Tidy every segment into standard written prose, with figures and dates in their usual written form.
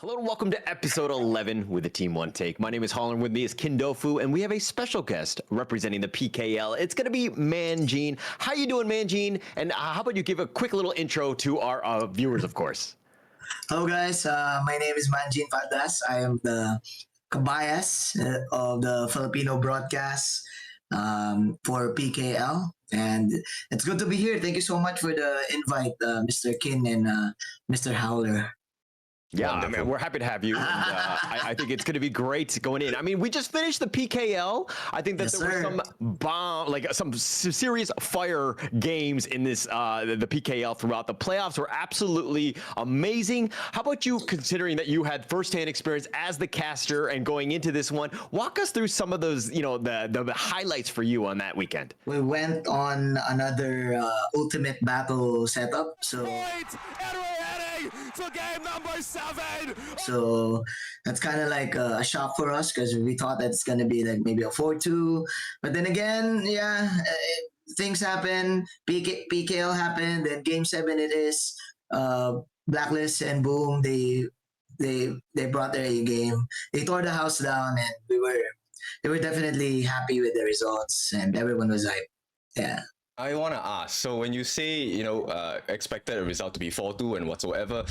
Hello and welcome to episode 11 with the Team One Take. My name is Holland. With me is Kindoufu, and we have a special guest representing the PKL. It's going to be Manjean. How you doing, Manjean? And how about you give a quick little intro to our viewers, of course. Hello guys, my name is Manjean Faldas. I am the kabayas of the Filipino broadcast for PKL. And it's good to be here. Thank you so much for the invite, Mr. Kin and Mr. Howler. Yeah, I mean, we're happy to have you. And, I think it's going to be great going in. I mean, we just finished the PKL. I think that Yes, there sir. were some serious fire games in this the PKL throughout. The playoffs were absolutely amazing. How about you, considering that you had firsthand experience as the caster and going into this one? Walk us through some of those, the highlights for you on that weekend. We went on another ultimate battle setup. Point, and we're heading to game number 7. So that's kind of like a shock for us because we thought that it's going to be like maybe a 4-2. But then again, things happen. PKL happened. Then game 7 it is. Blacklist and Boom, they brought their A game. They tore the house down, and they were definitely happy with the results, and everyone was like, yeah. I want to ask, so when you say, expected a result to be 4-2 and whatsoever,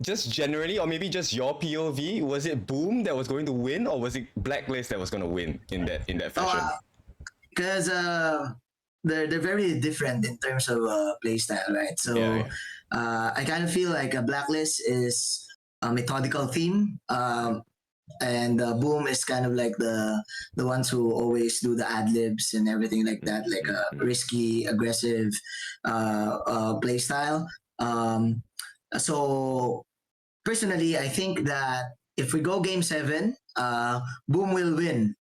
just generally, or maybe just your POV, was it Boom that was going to win, or was it Blacklist that was going to win in that fashion? Because they're very different in terms of play style, right? So Yeah. I kind of feel like a Blacklist is a methodical theme, and Boom is kind of like the ones who always do the ad libs and everything like that, like a risky, aggressive play style. So personally, I think that if we go game 7, Boom will win.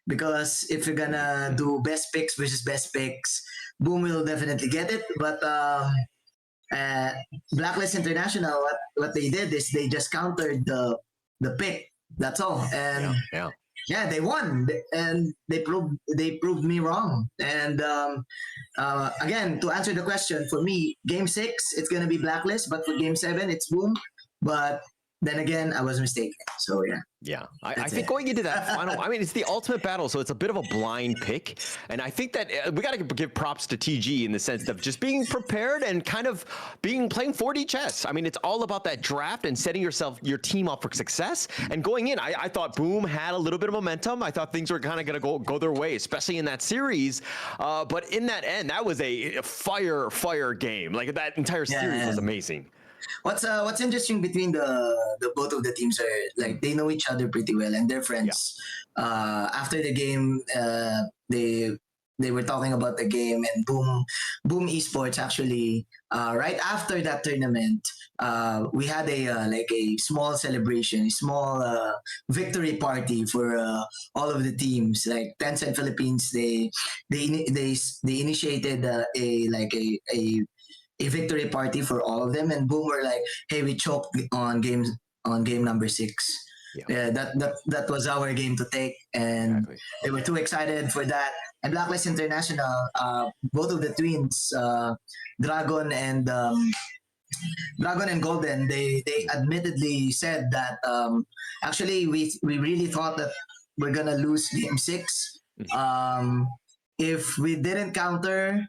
Because if you're gonna do best picks versus best picks, Boom will definitely get it. But Blacklist International, what they did is they just countered the pick. That's all. And Yeah. they won, and they proved me wrong. And again, to answer the question, for me, game 6 it's gonna be Blacklist, but for game 7 it's Boom. But then again, I was mistaken. So yeah. Yeah, I That's think it. going into that final, I mean, it's the ultimate battle, so it's a bit of a blind pick. And I think that we got to give props to TG in the sense of just being prepared and kind of playing 4D chess. I mean, it's all about that draft and setting your team up for success. And going in, I thought Boom had a little bit of momentum. I thought things were kind of going to go their way, especially in that series. But in that end, that was a fire game. Like that entire series was amazing. What's interesting between the both of the teams are like they know each other pretty well and they're friends. After the game, they were talking about the game, and Boom Esports actually right after that tournament, we had a small celebration, a small victory party for all of the teams. Like Tencent Philippines, they initiated a victory party for all of them, and Boom were like, "Hey, we choked on game number 6. Yeah, that was our game to take, and they were too excited for that." And Blacklist International, both of the twins, Dragon and Golden, they admittedly said that actually we really thought that we're gonna lose game 6. If we didn't counter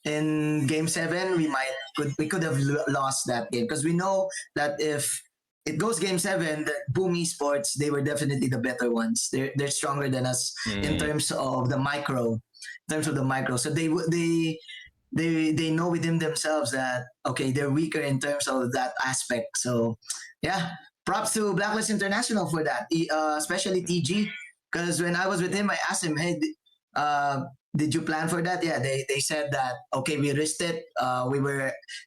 in game 7, we could have lost that game, because we know that if it goes game 7, the Boom Esports, they were definitely the better ones. They're stronger than us in terms of the micro. So they know within themselves that okay, they're weaker in terms of that aspect. So yeah, props to Blacklist International for that, especially TG, because when I was with him, I asked him, hey, did you plan for that? Yeah, they said that okay, we risked it.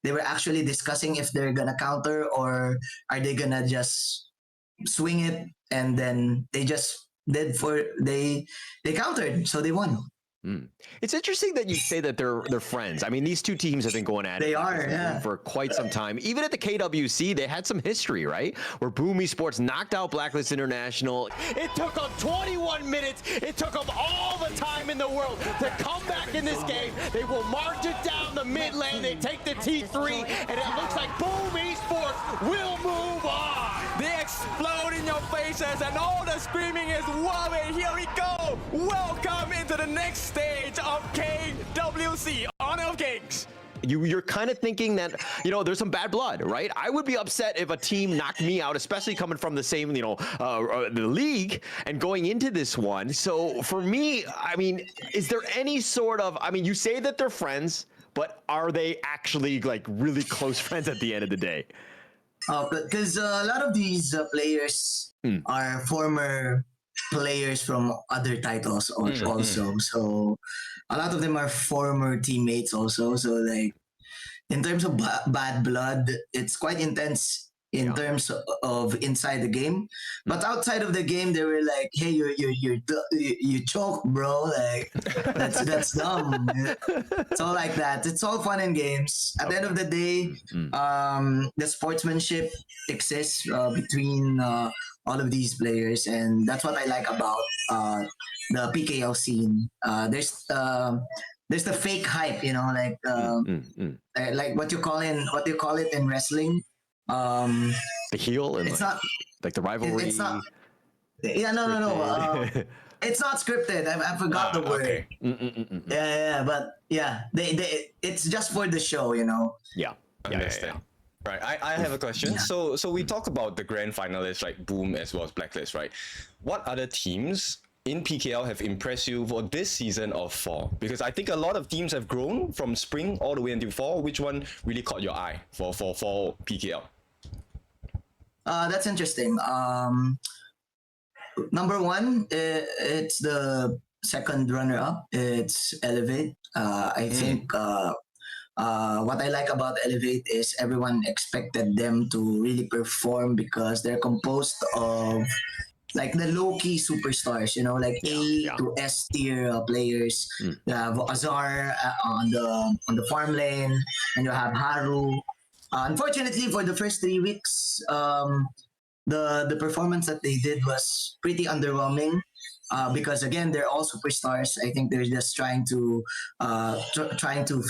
They were actually discussing if they're gonna counter or are they gonna just swing it, and then they just they countered, so they won. It's interesting that you say that they're friends. I mean, these two teams have been going at They it are, yeah. for quite some time. Even at the KWC, they had some history, right? Where Boom Esports knocked out Blacklist International. It took them 21 minutes. It took them all the time in the world to come back in this game. They will march it down the mid lane. They take the T3, and it looks like Boom Esports will move on. They explode in your faces and all the screaming is wow, here we go. Welcome into the next stage of KWC, Honor of Kings. You're kind of thinking that, there's some bad blood, right? I would be upset if a team knocked me out, especially coming from the same, the league and going into this one. So for me, I mean, is there any sort of, you say that they're friends, but are they actually like really close friends at the end of the day? Because a lot of these players are former players from other titles also. So a lot of them are former teammates also. So like in terms of bad blood, it's quite intense in terms of inside the game. But outside of the game, they were like, "Hey, you choked, bro. Like that's dumb." It's all like that. It's all fun and games. At the end of the day, the sportsmanship exists between all of these players, and that's what I like about the PKL scene. There's the fake hype, like what you call it in wrestling. The heel and it's like, not like the rivalry. it's not. Yeah, no. It's not scripted. I forgot the word. Okay. Yeah, but yeah, they it's just for the show, Yeah. Understand. Right, I have a question. So we talked about the grand finalists like Boom as well as Blacklist, right? What other teams in PKL have impressed you for this season of fall? Because I think a lot of teams have grown from spring all the way until fall. Which one really caught your eye for PKL? That's interesting. Number one, it's the second runner-up. It's Elevate. I think what I like about Elevate is everyone expected them to really perform because they're composed of like the low-key superstars, like A to S tier players. You have Azar on the farm lane, and you have Haru. Unfortunately, for the first 3 weeks, the performance that they did was pretty underwhelming. Because again, they're all superstars. I think they're just trying to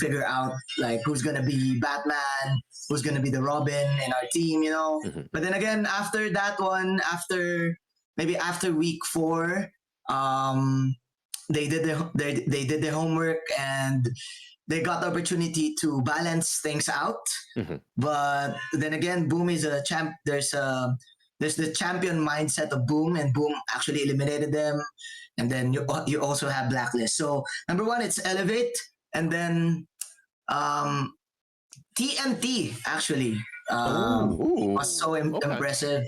figure out like who's gonna be Batman, who's gonna be the Robin in our team, But then again, after that one, after week 4, they did their homework and they got the opportunity to balance things out. But then again, Boom is a champ. There's the champion mindset of Boom, and Boom actually eliminated them. And then you also have Blacklist. So number one, it's Elevate, and then TNT actually was so impressive.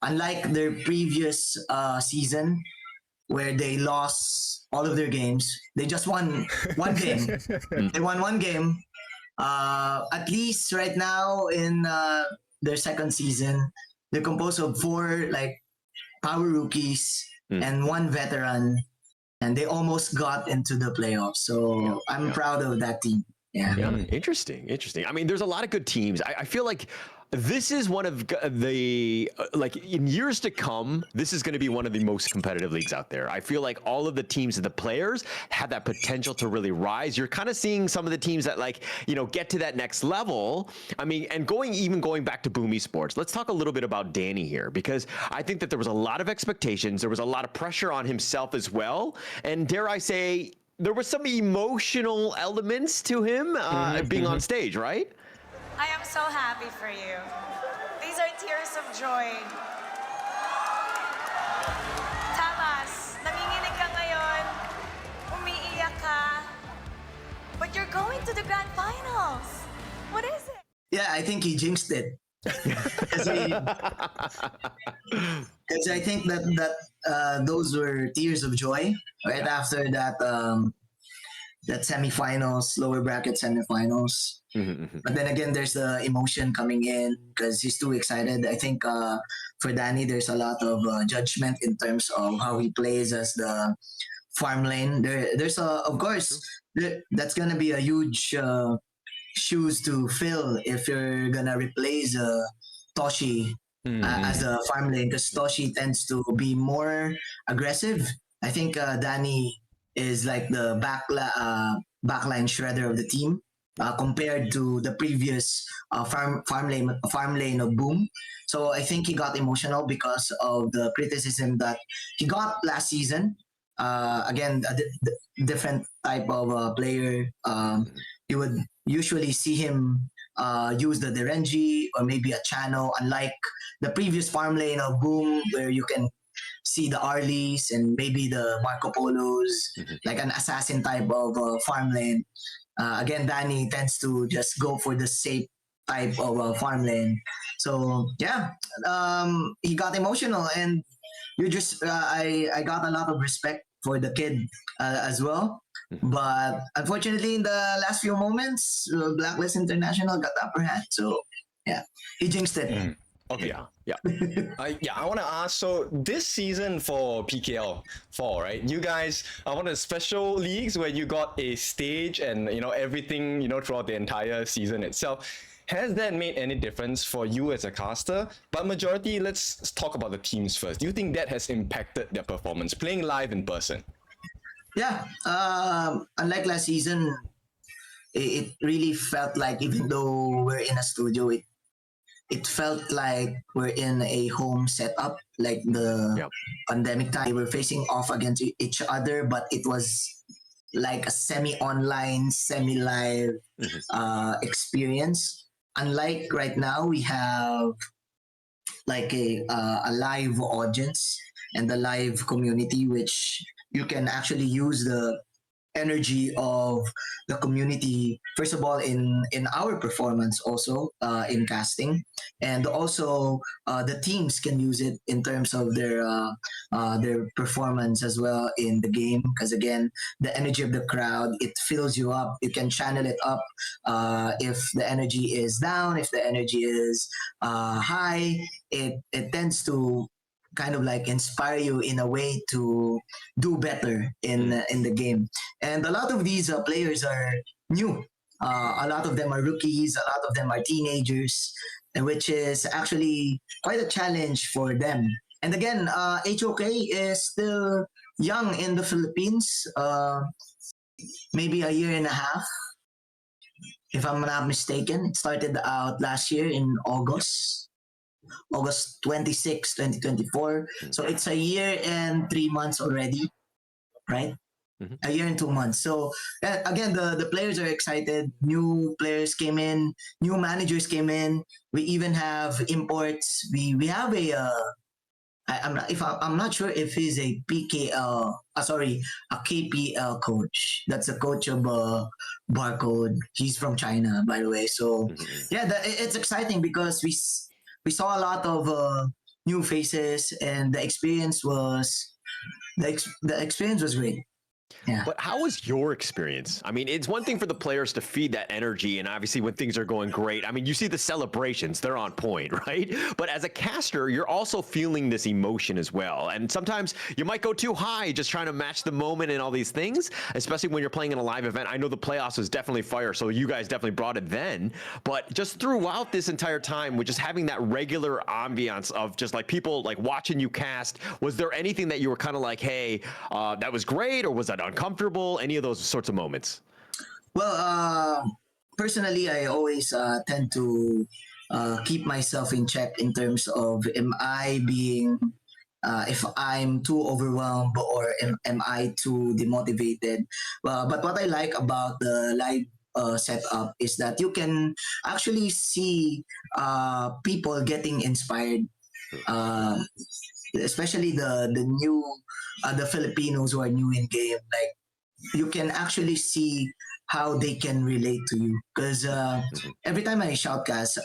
Unlike their previous season, where they lost all of their games, they just won one game. They won one game. At least right now in their second season, they're composed of 4 like power rookies and 1 veteran, and they almost got into the playoffs. So I'm proud of that team. Yeah. Interesting. I mean, there's a lot of good teams. I feel like this is one of the, like in years to come, this is going to be one of the most competitive leagues out there. I feel like all of the teams and the players have that potential to really rise. You're kind of seeing some of the teams that get to that next level. I mean, and going back to Boom Esports, let's talk a little bit about Danny here, because I think that there was a lot of expectations. There was a lot of pressure on himself as well. And dare I say, there was some emotional elements to him being on stage, right? I am so happy for you. These are tears of joy. Tamas, nanginginig ka ngayon, umiiyak ka, but you're going to the grand finals. What is it? Yeah, I think he jinxed it. Because I think that those were tears of joy right after that semifinals, lower bracket semifinals. But then again, there's the emotion coming in because he's too excited. I think for Danny, there's a lot of judgment in terms of how he plays as the farm lane. There's of course, that's gonna be a huge shoes to fill if you're gonna replace Toshi as a farm lane, because Toshi tends to be more aggressive. I think Danny is like the backline shredder of the team. compared to the previous farm lane of Boom. So I think he got emotional because of the criticism that he got last season. Again, different type of player. You would usually see him use the Derenji or maybe a channel, unlike the previous farm lane of Boom, where you can see the Arlies and maybe the Marco Polos, like an assassin type of farm lane. Again, Danny tends to just go for the safe type of farm lane. So yeah, he got emotional, and I got a lot of respect for the kid as well. But unfortunately, in the last few moments, Blacklist International got the upper hand. So yeah, he jinxed it. Okay. Yeah, yeah. I want to ask. So this season for PKL 4, right? You guys are one of the special leagues where you got a stage and everything throughout the entire season itself. Has that made any difference for you as a caster? But majority, let's talk about the teams first. Do you think that has impacted their performance playing live in person? Yeah, unlike last season, it really felt like, even though we're in a studio, it felt like we're in a home setup, like the pandemic time. We were facing off against each other, but it was like a semi-online, semi-live experience. Unlike right now, we have like a live audience and the live community, which you can actually use the energy of the community, first of all, in our performance, also in casting, and also the teams can use it in terms of their performance as well in the game, because again, the energy of the crowd, it fills you up. You can channel it up if the energy is down, if the energy is high. It tends to kind of like inspire you in a way to do better in the game. And a lot of these players are new. A lot of them are rookies. A lot of them are teenagers, and which is actually quite a challenge for them. And again, HOK is still young in the Philippines. Maybe a year and a half, if I'm not mistaken. It started out last year in August 26, 2024. So it's a year and 3 months already, right? A year and 2 months. So again, the players are excited. New players came in, new managers came in. We even have imports. We have I'm not sure if he's a PKL, a KPL coach. That's a coach of Barcode. He's from China, by the way. So yeah, it's exciting because we saw a lot of new faces, and the experience was great. Yeah. But how was your experience? I mean, it's one thing for the players to feed that energy, and obviously when things are going great, I mean, you see the celebrations, they're on point, right? But as a caster, you're also feeling this emotion as well. And sometimes you might go too high, just trying to match the moment and all these things, especially when you're playing in a live event. I know the playoffs was definitely fire, so you guys definitely brought it then. But just throughout this entire time, with just having that regular ambiance of just like people like watching you cast, was there anything that you were kind of like, hey, that was great, or was that uncomfortable? Any of those sorts of moments? Well, personally, I always tend to keep myself in check in terms of, am I being if I'm too overwhelmed, or am I too demotivated. But what I like about the live setup is that you can actually see people getting inspired, especially the new the Filipinos who are new in game. Like, you can actually see how they can relate to you, because every time I shoutcast,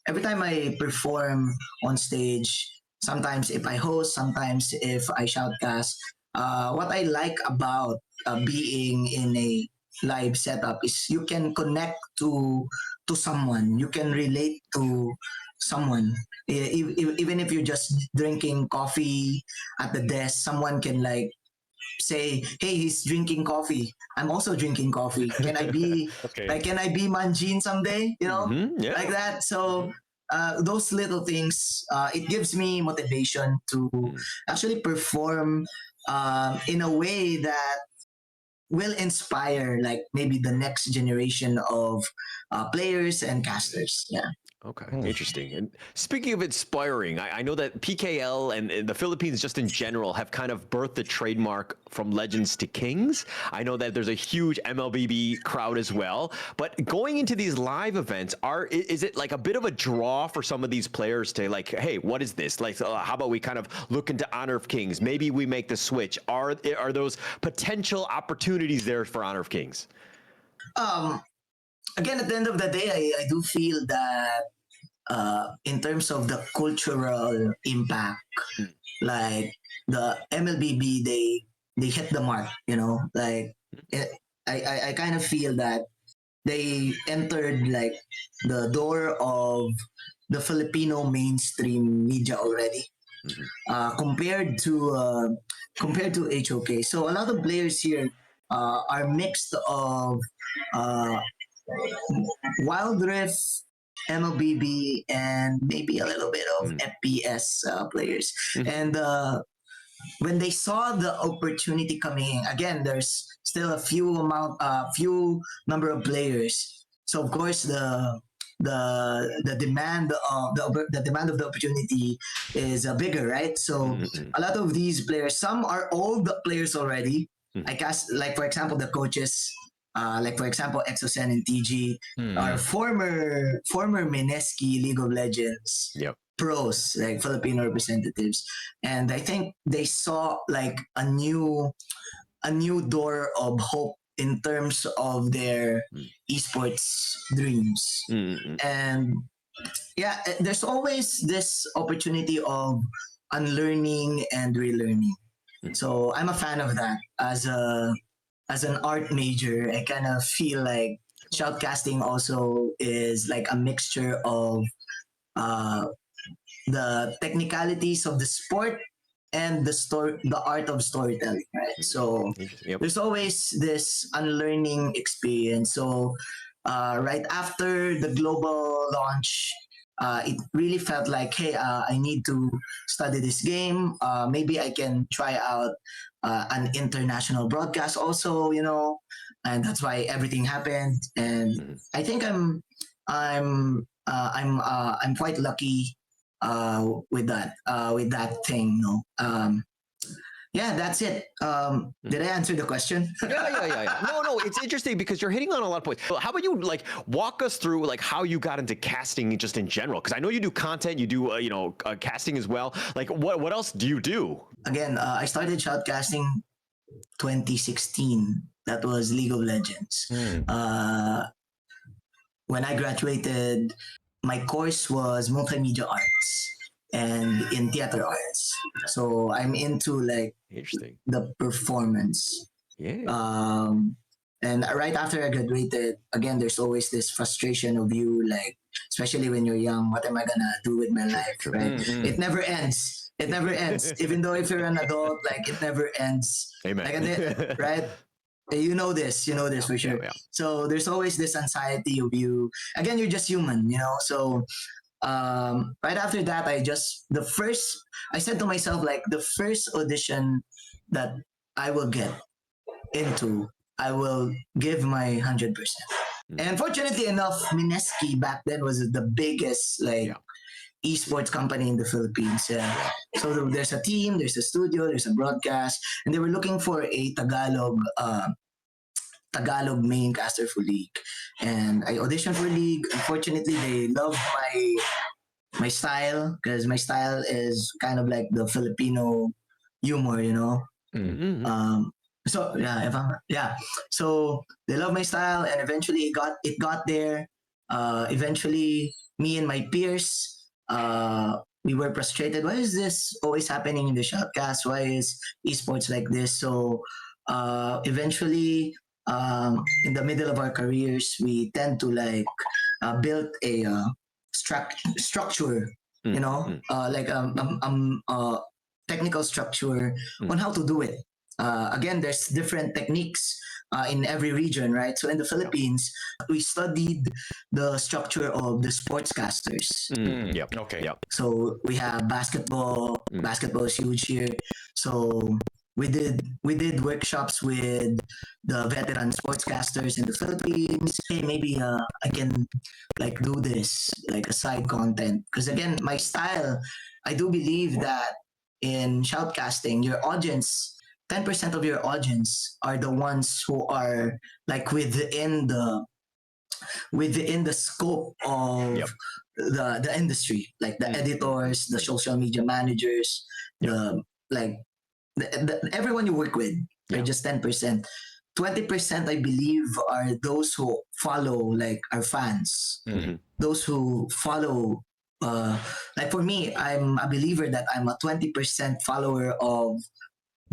every time I perform on stage, sometimes if I host, sometimes if I shoutcast, what I like about being in a live setup is you can connect to someone, you can relate to someone. Even if you're just drinking coffee at the desk, someone can like say, hey, he's drinking coffee, I'm also drinking coffee, can I be Okay. like, can I be Manjin someday, Yeah. like that. So those little things, it gives me motivation to actually perform in a way that will inspire like maybe the next generation of players and casters. Yeah. Okay, interesting. And speaking of inspiring, I know that PKL and the Philippines just in general have kind of birthed the trademark from legends to kings. I know that there's a huge MLBB crowd as well. But going into these live events, is it like a bit of a draw for some of these players to like, hey, what is this? Like, how about we kind of look into Honor of Kings? Maybe we make the switch. Are those potential opportunities there for Honor of Kings? Again, at the end of the day, I do feel that in terms of the cultural impact, like the MLBB, they hit the mark. Like I kind of feel that they entered like the door of the Filipino mainstream media already. Compared to HOK. So a lot of players here are mixed of Wild Rift, MLBB, and maybe a little bit of FPS players. And when they saw the opportunity coming in, again, there's still a few number of players. So of course the demand of the demand of the opportunity is bigger, right? So a lot of these players, some are old players already. I guess, like for example, the coaches, like for example, Exocen and TG are former Mineski League of Legends pros, like Filipino representatives, and I think they saw like a new door of hope in terms of their esports dreams. And yeah, there's always this opportunity of unlearning and relearning. So I'm a fan of that. As an art major, I kind of feel like shoutcasting also is like a mixture of the technicalities of the sport and the art of storytelling, right? So there's always this unlearning experience. So right after the global launch, it really felt like, hey, I need to study this game. Maybe I can try out an international broadcast also, and that's why everything happened. And I think I'm quite lucky with that thing. Yeah, that's it. Did I answer the question? Yeah. No, it's interesting because you're hitting on a lot of points. How about you like walk us through like how you got into casting just in general? Because I know you do content, you do casting as well. Like what else do you do? Again, I started shoutcasting 2016. That was League of Legends. When I graduated, my course was multimedia arts and in theater arts. So I'm into like Interesting. the performance. Yeah. And right after I graduated, again, there's always this frustration of you, like, especially when you're young, what am I gonna do with my life, right? It never ends. It never ends. Even though if you're an adult, like it never ends. Amen. Like, right? You know this for sure. Yeah. So there's always this anxiety of you. Again, you're just human, So right after that, I said to myself, like, the first audition that I will get into, I will give my 100%. And fortunately enough, Mineski back then was the biggest esports company in the Philippines. So there's a team, there's a studio, there's a broadcast, and they were looking for a Tagalog main caster for League. And I auditioned for League. Unfortunately, they loved my style, because my style is kind of like the Filipino humor, So so they love my style, and eventually it got there. Eventually, me and my peers, we were frustrated. Why is this always happening in the shoutcast? Why is esports like this? So eventually, in the middle of our careers, we tend to build a structure, technical structure on how to do it. Again, there's different techniques in every region, right? So in the Philippines, we studied the structure of the sportscasters. Yep. Okay. Yep. So we have basketball. Basketball is huge here. So we did workshops with the veteran sportscasters in the Philippines. Hey, maybe I can like do this like a side content, because again, my style, I do believe that in shoutcasting, your audience, 10% of your audience are the ones who are like within the scope of Yep. the industry, like the editors, the social media managers, the like everyone you work with are just 10%. 20%, I believe, are those who follow, like our fans, those who follow. Like for me, I'm a believer that I'm a 20% follower of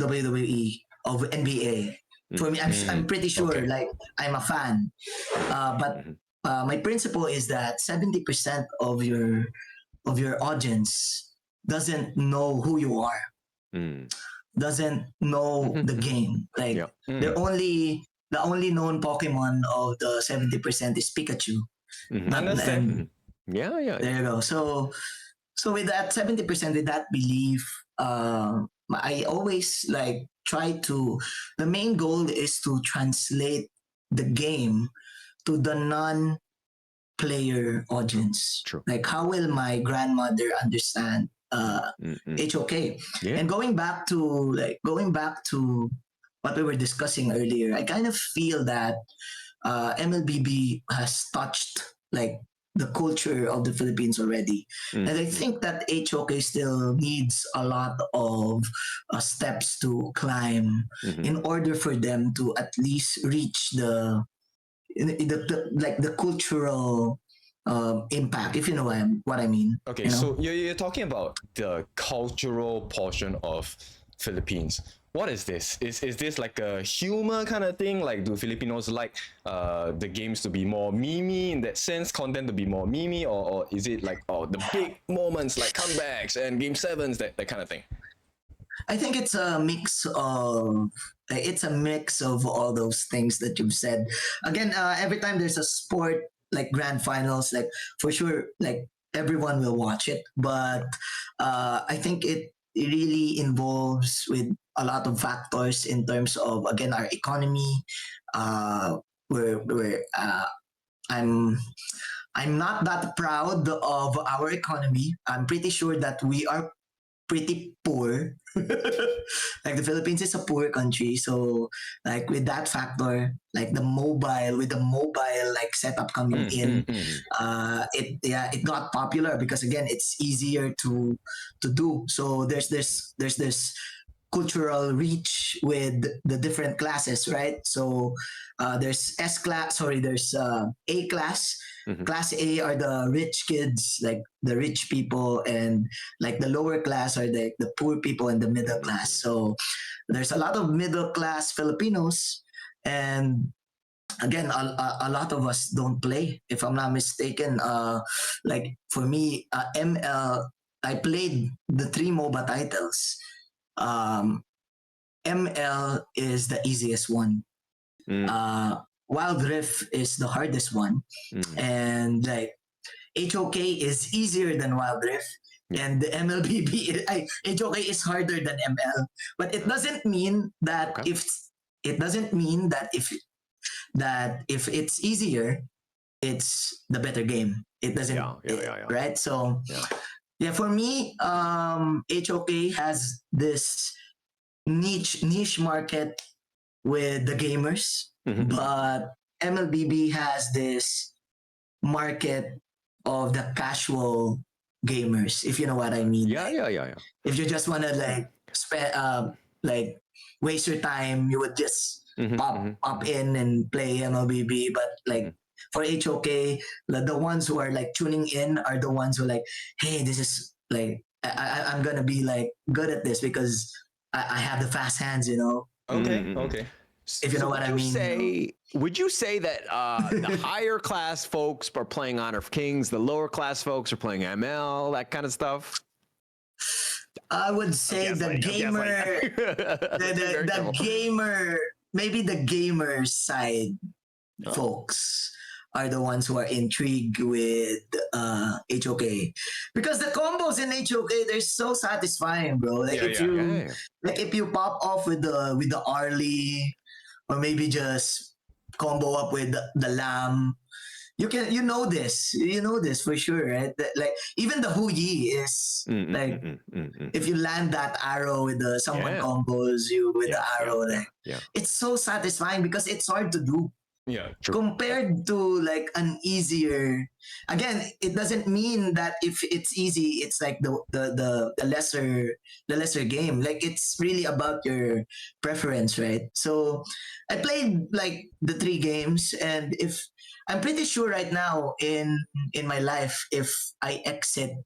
WWE, of NBA. For me, I'm pretty sure, Okay. like I'm a fan. But my principle is that 70% of your audience doesn't know who you are, doesn't know the game. Like Yeah. the only known Pokemon of the 70% is Pikachu. Understand. And Yeah. there you go. So with that 70%, with that belief, I always like try to. The main goal is to translate the game to the non-player audience. True. Like, how will my grandmother understand HOK? Yeah. And going back to what we were discussing earlier, I kind of feel that MLBB has touched like the culture of the Philippines already. And I think that HOK still needs a lot of steps to climb in order for them to at least reach the cultural impact, if you know what I mean. Okay, you know? so you're talking about the cultural portion of Philippines. What is this? Is this like a humor kind of thing? Like, do Filipinos like the games to be more memey in that sense, content to be more memey, or is it like the big moments like comebacks and game sevens, that kind of thing? I think it's a mix of all those things that you've said. Again, every time there's a sport like grand finals, like for sure, like everyone will watch it. But I think it really involves with a lot of factors in terms of, again, our economy. Where I'm not that proud of our economy. I'm pretty sure that we are pretty poor. Like the Philippines is a poor country, so like with that factor, like the mobile like setup coming in, it got popular because again it's easier to do. So there's this cultural reach with the different classes, right? So there's there's A class. Class A are the rich kids, like the rich people, and like the lower class are the poor people and the middle class. So there's a lot of middle class Filipinos, and again, a lot of us don't play. If I'm not mistaken, like for me, ML, I played the 3 MOBA titles. ML is the easiest one. Wild Rift is the hardest one, and like HOK is easier than Wild Rift, and the MLBB HOK is harder than ML. But it doesn't mean that if it's easier, it's the better game. It doesn't, right? So for me, HOK has this niche market with the gamers, but MLBB has this market of the casual gamers, if you know what I mean. Yeah. If you just want to like spend like waste your time, you would just pop in and play MLBB. But like for HOK, the ones who are like tuning in are the ones who are like, hey, this is like I'm gonna be like good at this because I have the fast hands, you know. Okay. If you know what I mean. Would you say that the higher class folks are playing Honor of Kings, the lower class folks are playing ML, that kind of stuff? I would say the gamer, maybe the gamer side folks are the ones who are intrigued with HOK, because the combos in HOK, they're so satisfying, bro. Like Yeah, if yeah. you Yeah. like if you pop off with the Arlie, or maybe just combo up with the Lamb, you know this for sure, right? That, like even the Hu Yi is like, if you land that arrow with the someone Yeah. combos you with the arrow, like yeah. it's so satisfying because it's hard to do Yeah. compared to like an easier. Again, it doesn't mean that if it's easy it's like the lesser game. Like it's really about your preference, right? So I played like the 3 games, and if I'm pretty sure right now in my life, if I exit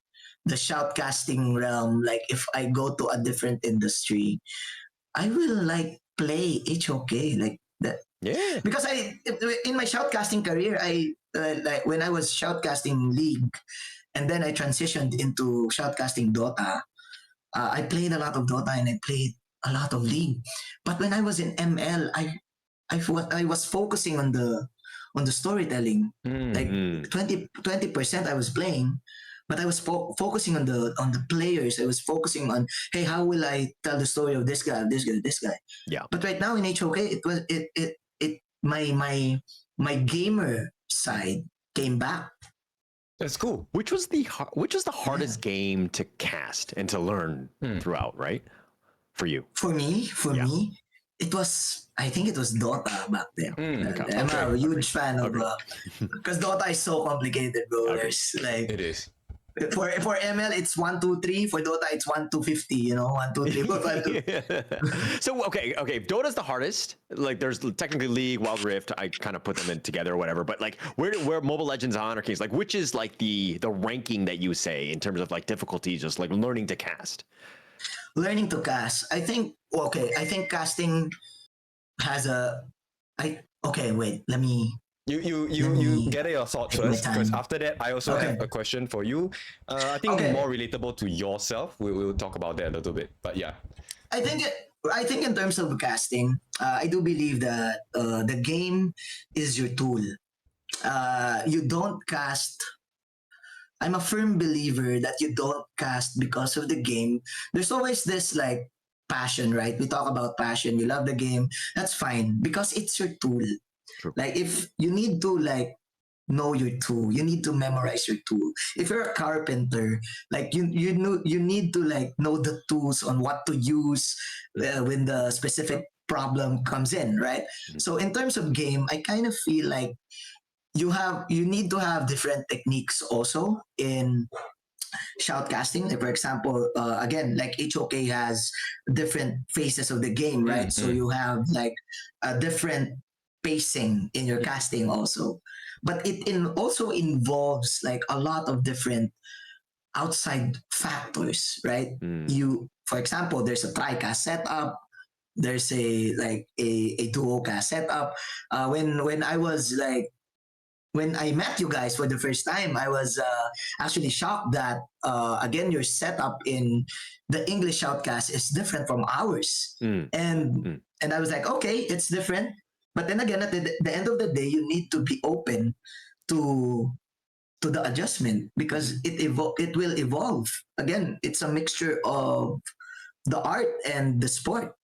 the shoutcasting realm, like if I go to a different industry, I will like play HOK like that. Yeah. Because I in my shoutcasting career, I like when I was shoutcasting League, and then I transitioned into shoutcasting Dota. I played a lot of Dota and I played a lot of League. But when I was in ML, I was focusing on the storytelling. Like Mm. 20% I was playing, but I was focusing on the players. I was focusing on, hey, how will I tell the story of this guy, this guy, this guy. Yeah. But right now in HOK, it my gamer side came back. That's cool. Which was the hardest game to cast and to learn throughout, right? For you. For me, Yeah. it was, I think it was Dota back then. Okay. I'm a Okay. huge fan of because Dota is so complicated, bro. Okay. There's like It is. for ML it's 1 2 3. For Dota it's 1 2 50. You know, 1 2 3 4 5 2. So okay, Dota's the hardest. Like there's technically League, Wild Rift. I kind of put them in together or whatever. But like where Mobile Legends, Honor Kings, like which is like the ranking that you say in terms of like difficulty, just like learning to cast. Learning to cast. I think casting has a wait, let me You gather your thoughts take my first, because time. after that I also Okay. have a question for you. I think Okay. more relatable to yourself. We'll talk about that a little bit. But yeah. I think in terms of casting, I do believe that the game is your tool. You don't cast. I'm a firm believer that you don't cast because of the game. There's always this like passion, right? We talk about passion. You love the game. That's fine because it's your tool. True. Like if you need to like know your tool, you need to memorize your tool. If you're a carpenter, like you know you need to like know the tools on what to use when the specific problem comes in, right? So in terms of game, I kind of feel like you need to have different techniques also in shoutcasting. Like for example, again, like HOK has different phases of the game, right? So you have like a different pacing in your casting also, but also involves like a lot of different outside factors, right? You, for example, there's a tri-cast setup. There's a duo cast setup. When I was like when I met you guys for the first time, I was actually shocked that again your setup in the English shoutcast is different from ours, and I was like, okay, it's different, but then again, at the end of the day, you need to be open to the adjustment because it will evolve. Again, it's a mixture of the art and the sport.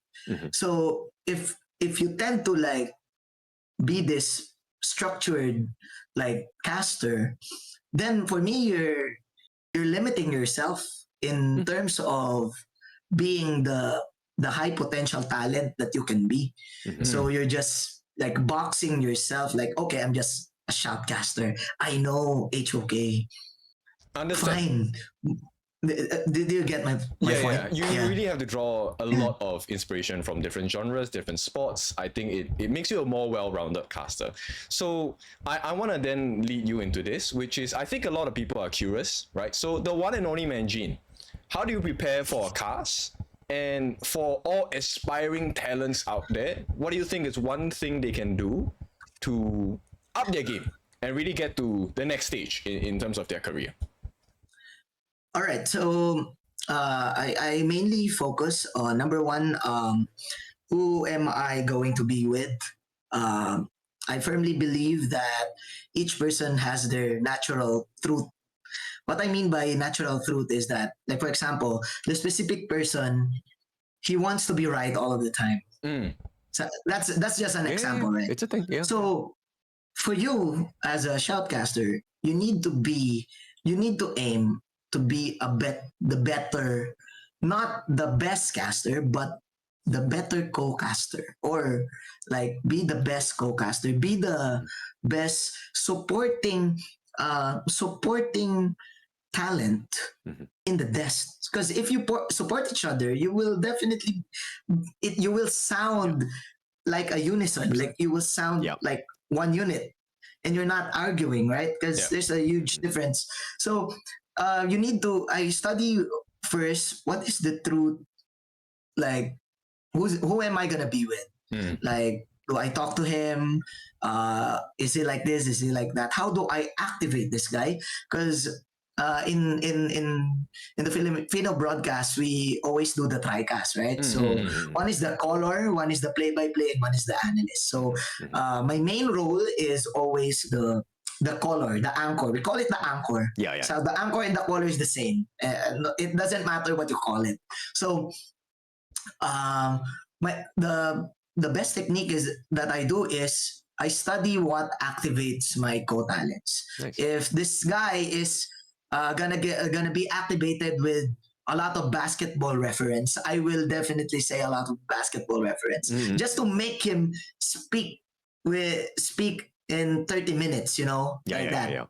So if you tend to like be this structured like caster, then for me you're limiting yourself in terms of being the high potential talent that you can be. So you're just like boxing yourself like, okay, I'm just a shoutcaster, I know HOK, Understand. fine. Did you get my Yeah, point? yeah. You really have to draw a lot of inspiration from different genres, different sports. I think it makes you a more well-rounded caster. So I want to then lead you into this, which is, I think a lot of people are curious, right? So the one and only Manjin, how do you prepare for a cast? And for all aspiring talents out there, what do you think is one thing they can do to up their game and really get to the next stage in terms of their career? All right, so I mainly focus on number one, who am I going to be with? I firmly believe that each person has their natural truth. What I mean by natural truth is that, like, for example, the specific person, he wants to be right all of the time. So that's just an example, right? It's a thing. Yeah. So for you as a shoutcaster, you need to aim to be the better, not the best caster, but the better co-caster, or like be the best co-caster, be the best supporting talent in the desk. Because if you support each other, you will definitely you will sound like a unison, like you will sound like one unit, and you're not arguing, right? Because there's a huge difference. So you need to I study first what is the truth, like who am I gonna be with? Like, do I talk to him? Is he like this? Is he like that? How do I activate this guy? Because in the Filipino broadcast, we always do the TriCast, right? So one is the caller, one is the play-by-play, and one is the analyst. So my main role is always the caller, the anchor. We call it the anchor. Yeah. So the anchor and the caller is the same. It doesn't matter what you call it. So the best technique is that I do is I study what activates my co-talents. Nice. If this guy is gonna be activated with a lot of basketball reference, I will definitely say a lot of basketball reference just to make him speak in 30 minutes, that.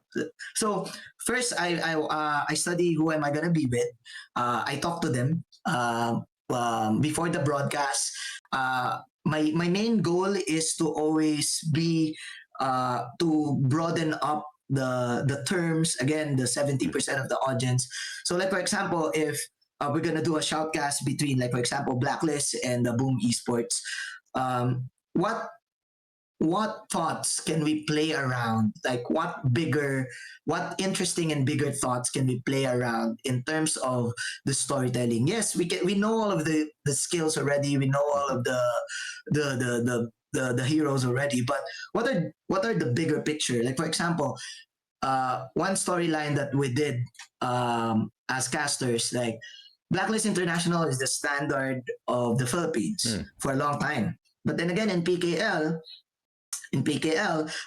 So first I study who am I gonna be with. I talk to them before the broadcast. My main goal is to always be to broaden up the terms, again, the 70% of the audience. So like, for example, if we're gonna do a shoutcast between, like, for example, Blacklist and the Boom Esports, what thoughts can we play around? Like, what interesting and bigger thoughts can we play around in terms of the storytelling? Yes, we know all of the skills already. We know all of the heroes already. But what are the bigger picture? Like, for example, one storyline that we did as casters, like, Blacklist International is the standard of the Philippines for a long time. But then again, in PKL,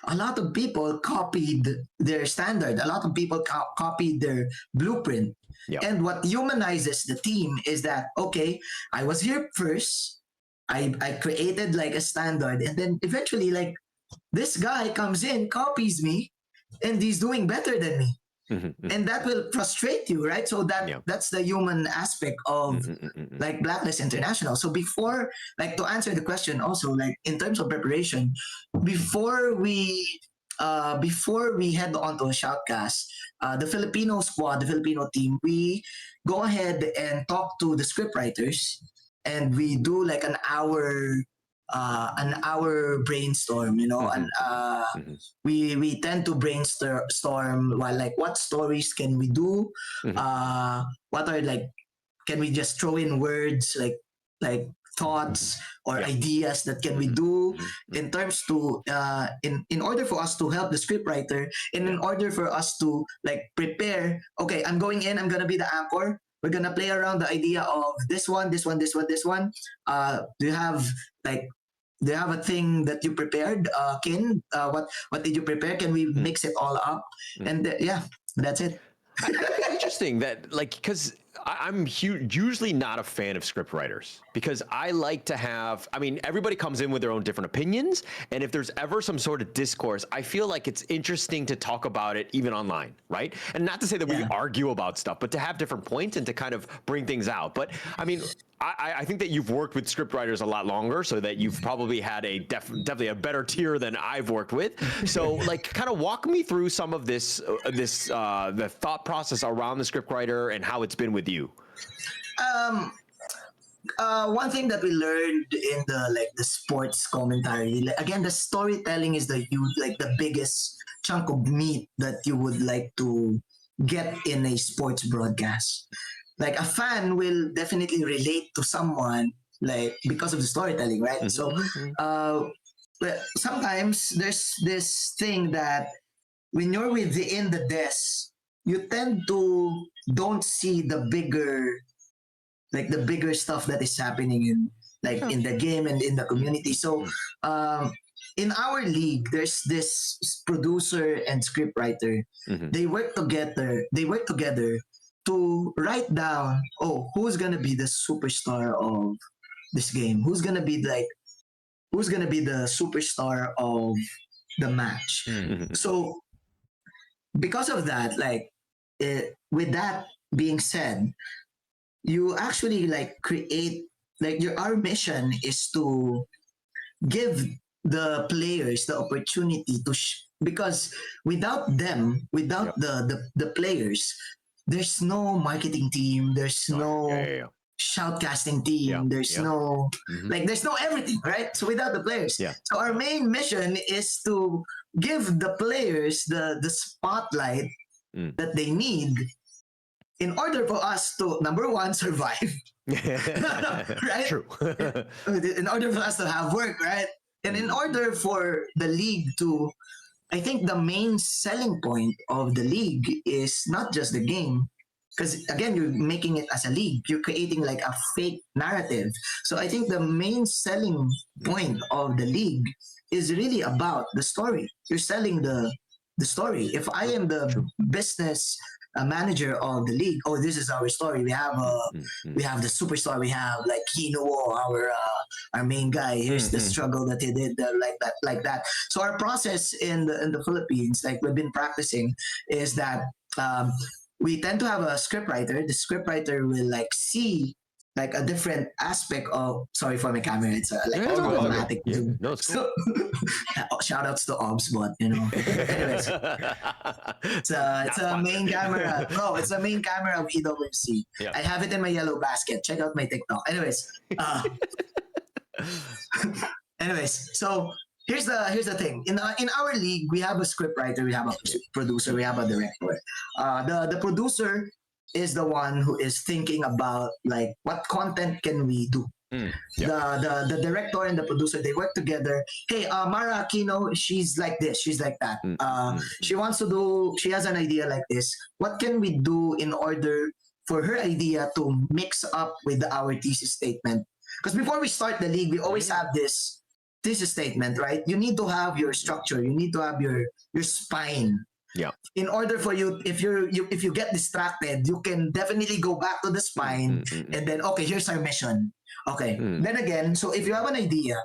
a lot of people copied their standard. A lot of people copied their blueprint. Yep. And what humanizes the team is that, okay, I was here first. I created like a standard, and then eventually, like, this guy comes in, copies me, and he's doing better than me. And that will frustrate you, right? So that's the human aspect of like Blacklist International. So before, like, to answer the question also, like, in terms of preparation, before we head on to a shoutcast, the Filipino squad, the Filipino team, we go ahead and talk to the script writers, and we do like an hour brainstorm, and we tend to brainstorm while, like, what stories can we do, what are, like, can we just throw in words like thoughts or ideas that can we do in terms to in order for us to help the scriptwriter, and in order for us to, like, prepare. Okay, I'm going in, I'm gonna be the anchor. We're gonna play around the idea of this one. Do you have a thing that you prepared, Kin? What did you prepare? Can we mix it all up? And that's it. Interesting that, like, because I'm usually not a fan of script writers, because I like to have, I mean, everybody comes in with their own different opinions, and if there's ever some sort of discourse, I feel like it's interesting to talk about it even online, right? And not to say that we argue about stuff, but to have different points and to kind of bring things out. But I mean, I think that you've worked with script writers a lot longer, so that you've probably had a definitely a better tier than I've worked with. So, like, kind of walk me through some of this the thought process around the script writer and how it's been with you. One thing that we learned in the sports commentary, like, again, the storytelling is the biggest chunk of meat that you would like to get in a sports broadcast. Like, a fan will definitely relate to someone, like, because of the storytelling, right? So well, sometimes there's this thing that when you're within the desk, you tend to don't see the bigger, like the bigger stuff that is happening in like in the game and in the community. So in our league, there's this producer and scriptwriter. They work together. They work together to write down, oh, who's gonna be the superstar of this game? Who's gonna be the superstar of the match? So because of that, like with that being said, you actually like create like our mission is to give the players the opportunity to because without them, without the players, there's no marketing team, there's no shoutcasting team, there's no like there's no everything, right? So without the players, so our main mission is to give the players the spotlight that they need in order for us to, number one, survive, right? True. In order for us to have work, right? And in order for the league to, I think the main selling point of the league is not just the game, because again, you're making it as a league, you're creating like a fake narrative. So I think the main selling point of the league is really about the story. You're selling the story. If I am the business manager of the league, oh, this is our story. We have the superstar. We have like Kindoufu, our main guy. Here's the struggle that he did, like that. So our process in the Philippines, like we've been practicing, is that we tend to have a scriptwriter. The scriptwriter will like see like a different aspect of, sorry for my camera, it's like automatic zoom. No, it's cool. So, shout outs to Obs, but you know, anyways, it's a main camera, bro. It's a main camera of EWC. I have it in my yellow basket. Check out my TikTok. Anyways, so here's the thing. In our league, we have a scriptwriter, we have a producer, we have a director. The producer is the one who is thinking about like what content can we do. The director and the producer, they work together. Hey, Mara Aquino, she's like this, she's like that. She has an idea like this. What can we do in order for her idea to mix up with our thesis statement? Because before we start the league, we always have this thesis statement, right? You need to have your structure. You need to have your spine. In order for you, if you get distracted, you can definitely go back to the spine and then, okay, here's our mission. Okay. Then again, so if you have an idea,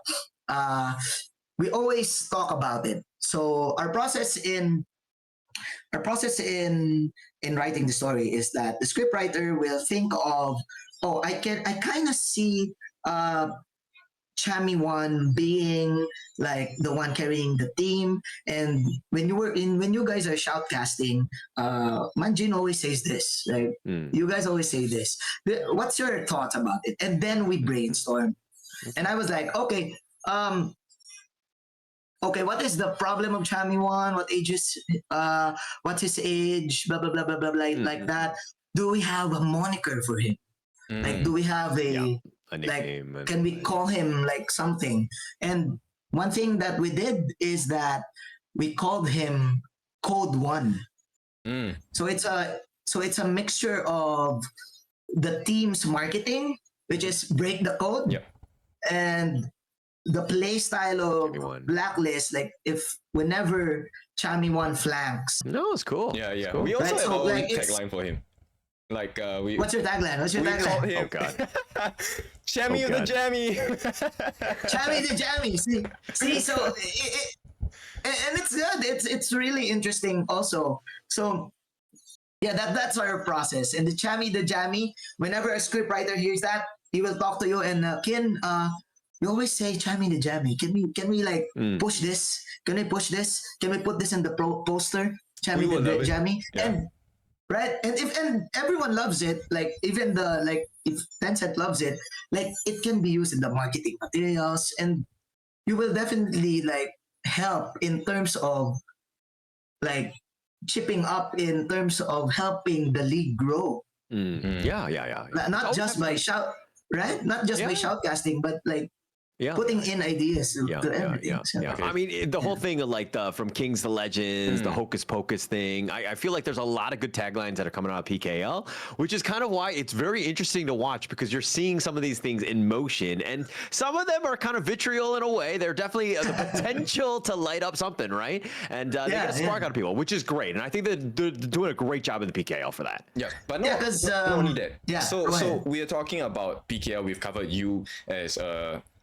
we always talk about it. So our process in writing the story is that the scriptwriter will think of, oh, I kind of see Chammy one being like the one carrying the team, and when you guys are shoutcasting, Manjin always says this, like you guys always say this. What's your thoughts about it? And then we brainstorm, and I was like, okay, what is the problem of Chammy one? What age is what's his age? Blah blah blah blah blah like that. Do we have a moniker for him? Like, do we have a nickname, like, can we call him like something? And one thing that we did is that we called him Code One. So it's a mixture of the team's marketing, which is break the code, and the play style of Blacklist. Like whenever Chammy one flanks. No, it's cool. Yeah. It's cool. We also have our own like, tagline for him. Like what's your tagline? Oh God. Chammy the Jammy. Chammy the Jammy. See, so and it's good. It's really interesting also. So yeah, that's our process. And the Chammy the Jammy, whenever a scriptwriter hears that, he will talk to you and Kin, you always say Chammy the Jammy. Can we like push this? Can we push this? Can we put this in the poster? Chammy the Jammy. And right, and if everyone loves it, like even if Tencent loves it, like it can be used in the marketing materials, and you will definitely like help in terms of like chipping up in terms of helping the league grow. Yeah. Not just by shout, right? Not just by shoutcasting, but like Yeah. putting in ideas to everything. So, I mean, the whole thing of like the from Kings to Legends, the Hocus Pocus thing. I feel like there's a lot of good taglines that are coming out of PKL, which is kind of why it's very interesting to watch because you're seeing some of these things in motion, and some of them are kind of vitriol in a way. They're definitely the potential to light up something, right? And they get a spark out of people, which is great. And I think that they're doing a great job in the PKL for that. Yeah, but no, because not only that. yeah. So we are talking about PKL. We've covered you as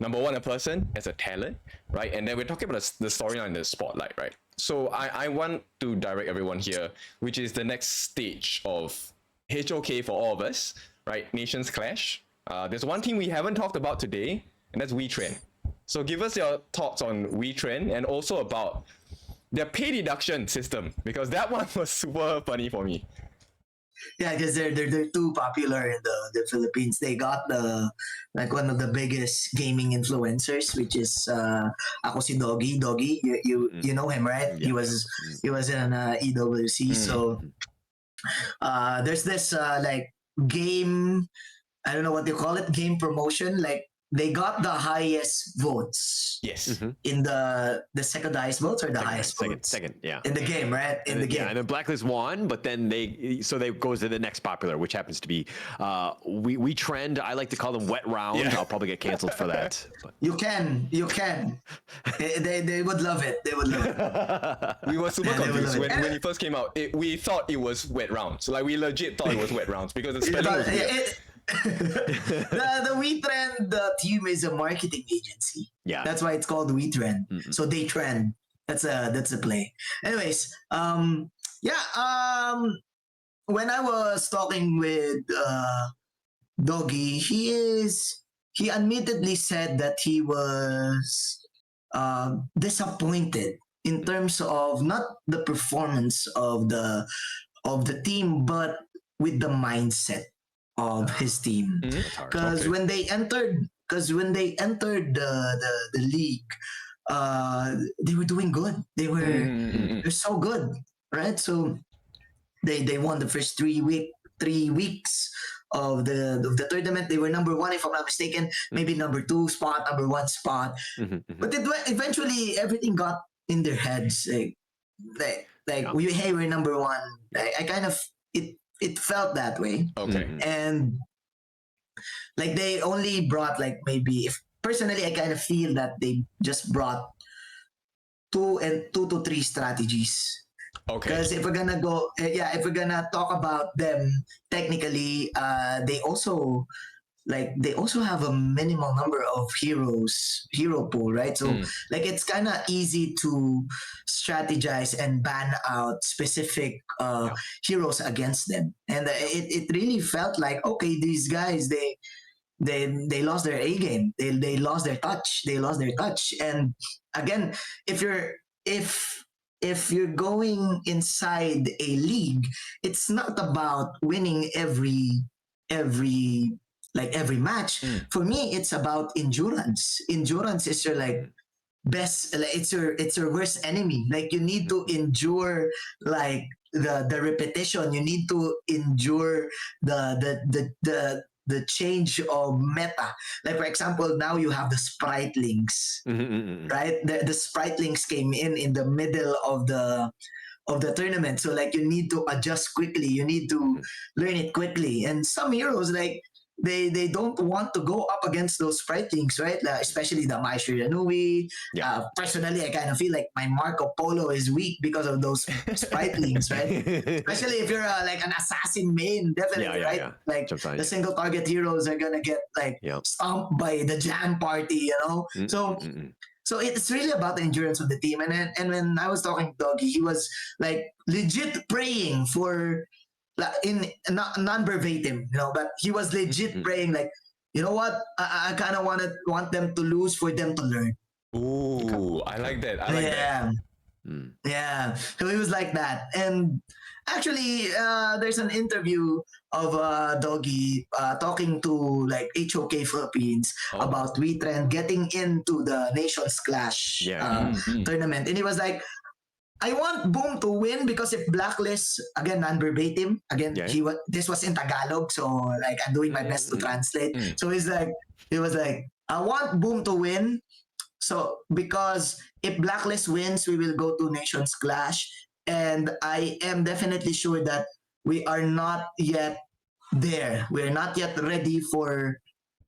number one, a person, as a talent, right? And then we're talking about the storyline, the spotlight, right? So I want to direct everyone here, which is the next stage of HOK for all of us, right? Nations Clash. There's one team we haven't talked about today, and that's WeTrend. So give us your thoughts on WeTrend and also about their pay deduction system, because that one was super funny for me. Yeah, because they're too popular in the Philippines. They got one of the biggest gaming influencers, which is ako si Doggy. Doggy, you know him, right? Yeah. He was in EWC. So there's this like game, I don't know what they call it, game promotion. Like they got the highest votes. Yes. In the second highest votes or the highest votes? Second, yeah. In the game, right? In the game. Yeah, and then Blacklist won, but then they goes to the next popular, which happens to be we trend. I like to call them wet round. Yeah. I'll probably get canceled for that. But. You can. They would love it. They would love it. We were super Yeah, they confused were when it first came out. We thought it was wet rounds. Like we legit thought it was wet rounds because the spelling was weird. The WeTrend team is a marketing agency. Yeah. That's why it's called WeTrend. So they trend. That's a play. Anyways, when I was talking with Doggy, he admittedly said that he was disappointed in terms of not the performance of the team, but with the mindset of his team. Because when they entered the league, they were doing good. They're so good, right? So they won the first 3 weeks of the tournament. They were number one, if I'm not mistaken, maybe number 2 spot, number 1 spot. But eventually everything got in their heads. We're number 1. I kind of it felt that way. Okay. And like they only brought like maybe if personally I kind of feel that they just brought 2 to 3 strategies. Okay. Because if we're gonna talk about them technically, they also have a minimal number of hero pool, right? So like it's kind of easy to strategize and ban out specific heroes against them, and it really felt like, okay, these guys they lost their A game, they lost their touch, and again, if you're going inside a league, it's not about winning every match. For me, it's about endurance. Endurance is your like best. Like, it's your worst enemy. Like you need to endure like the repetition. You need to endure the change of meta. Like for example, now you have the Spritelings, right? The Spritelings came in the middle of the tournament. So like you need to adjust quickly. You need to learn it quickly. And some heroes like they don't want to go up against those Spritelings, right? Especially the Mai Shiranui. Personally, I kind of feel like my Marco Polo is weak because of those Spritelings, right? Especially if you're like an assassin main, definitely, right? Yeah. Like Sometimes, the single target heroes are gonna get like stomped by the jam party, you know? So it's really about the endurance of the team. And when I was talking to Doggy, he was like legit praying for in non-verbatim, you know, but he was legit praying like, you know what, I kind of want them to lose for them to learn. Ooh, I like that. I like that. Yeah, so he was like that. And actually, there's an interview of Doggy talking to like HOK Philippines about WeTrend getting into the Nations Clash tournament, and he was like, I want Boom to win because if Blacklist, again non-verbatim, this was in Tagalog, so like I'm doing my best to translate. So he was like, I want Boom to win. So because if Blacklist wins, we will go to Nations Clash, and I am definitely sure that we are not yet there. We're not yet ready for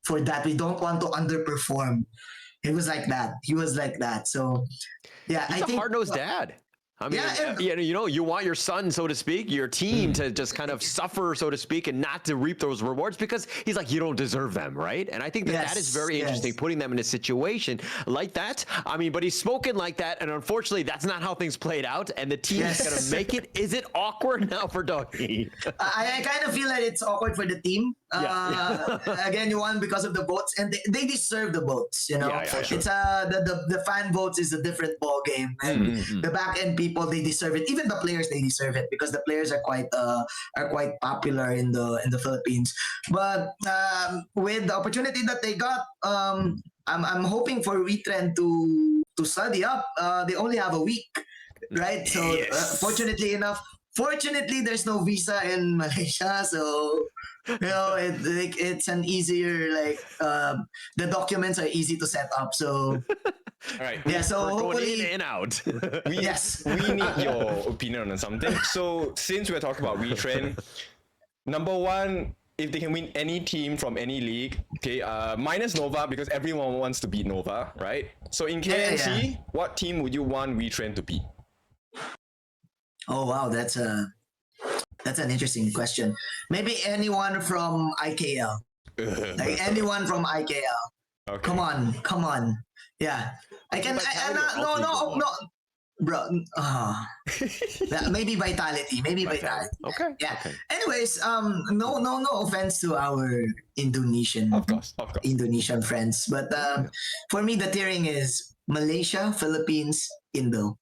that. We don't want to underperform. It was like that. He was like that. So yeah, He's I a think hard-nosed dad. I mean, Yeah, and- you know, you want your son, so to speak, your team to just kind of suffer, so to speak, and not to reap those rewards because he's like, you don't deserve them, right? And I think that that is Yes, very interesting, yes. putting them in a situation like that. I mean, but he's spoken like that, and unfortunately, that's not how things played out. And the team is Yes. going to make it. Is it awkward now for Doggy? I kind of feel that it's awkward for the team. Yeah. Again, you won because of the votes, and they deserve the votes. You know, Yeah, for sure. it's the fan votes is a different ball game, and the back end people, they deserve it. Even the players, they deserve it because the players are quite popular in the Philippines. But with the opportunity that they got, I'm hoping for Retrend to study up. They only have a week, right? So Yes. fortunately, there's no visa in Malaysia, so you know it's an easier the documents are easy to set up. So All right. yeah, so We're going hopefully in and out. We, Yes. we need your opinion on something. So since we're talking about retrend, number one, if they can win any team from any league, okay, minus Nova because everyone wants to beat Nova, right? So in Yeah, KNC, yeah. what team would you want retrend to be? oh wow, that's an interesting question. Maybe anyone from IKL, like anyone from IKL. Okay. Come on. Yeah, I can. Vitality or No, Ultimate no, bro. Maybe Vitality. Maybe Vitality. Okay. Yeah. Okay. Anyways, no offense to our Indonesian Of course. Indonesian friends, but for me the tiering is Malaysia, Philippines, Indo.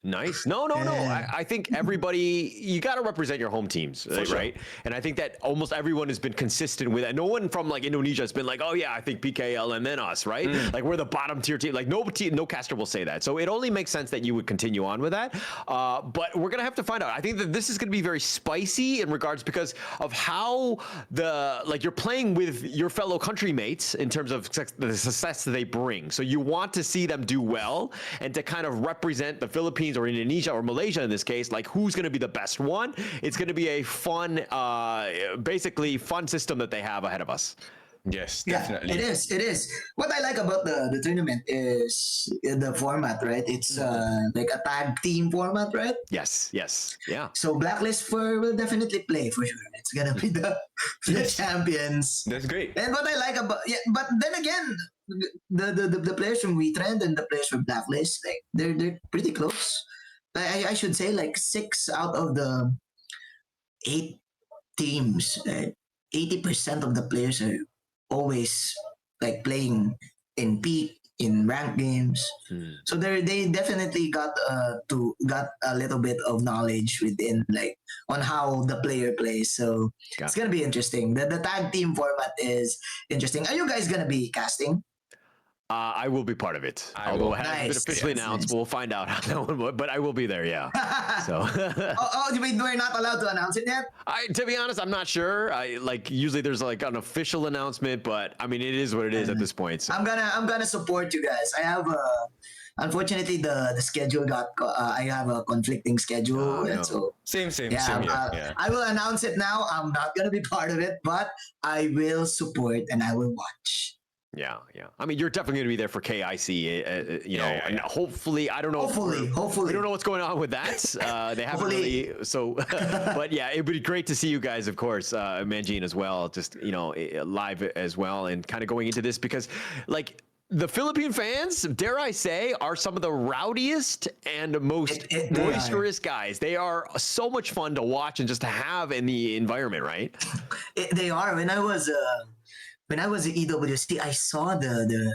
Nice. No. I think everybody, you got to represent your home teams, sure. right? And I think that almost everyone has been consistent with that. No one from like Indonesia has been like, oh yeah, I think PKL and then us, right? Like we're the bottom tier team. Like no caster will say that. So it only makes sense that you would continue on with that. But we're gonna have to find out. I think that this is gonna be very spicy in regards because of how you're playing with your fellow country mates in terms of the success that they bring. So you want to see them do well and to kind of represent the Philippines or Indonesia or Malaysia in this case, like who's going to be the best one. It's going to be a fun, basically fun system that they have ahead of us. Yes, Yeah, definitely. it is. What I like about the tournament is the format, right? It's like a tag team format, right? Yes, yeah. So Blacklist will definitely play for sure. It's gonna be the champions. That's great. And what I like about but then again, the players from WeTrend and the players from Blacklist, like they're pretty close. I should say like 6 out of the 8 teams, 80% of the players are always like playing in peak in ranked games. So they definitely got a little bit of knowledge within like on how the player plays. So it's gonna be interesting. The tag team format is interesting. Are you guys gonna be casting? I will be part of it. I Although will. it hasn't been Nice. officially Yes, announced, nice. we'll find out how that one would, but I will be there, yeah. So Wait, we're not allowed to announce it yet? to be honest, I'm not sure. Usually there's like an official announcement, but I mean it is what it is at this point. So. I'm gonna support you guys. I have unfortunately the schedule got I have a conflicting schedule, Oh, no. and so Same here. Yeah. I will announce it now. I'm not gonna be part of it, but I will support and I will watch. Yeah. I mean, you're definitely going to be there for KIC, you know, yeah. and hopefully, I don't know. Hopefully. We don't know what's going on with that. They haven't Hopefully. really. So, but yeah, it'd be great to see you guys, of course, Manjin as well, just, you know, live as well and kind of going into this because like, the Philippine fans, dare I say, are some of the rowdiest and most They boisterous guys. They are so much fun to watch and just to have in the environment, right? They are. When I was at EWC, I saw the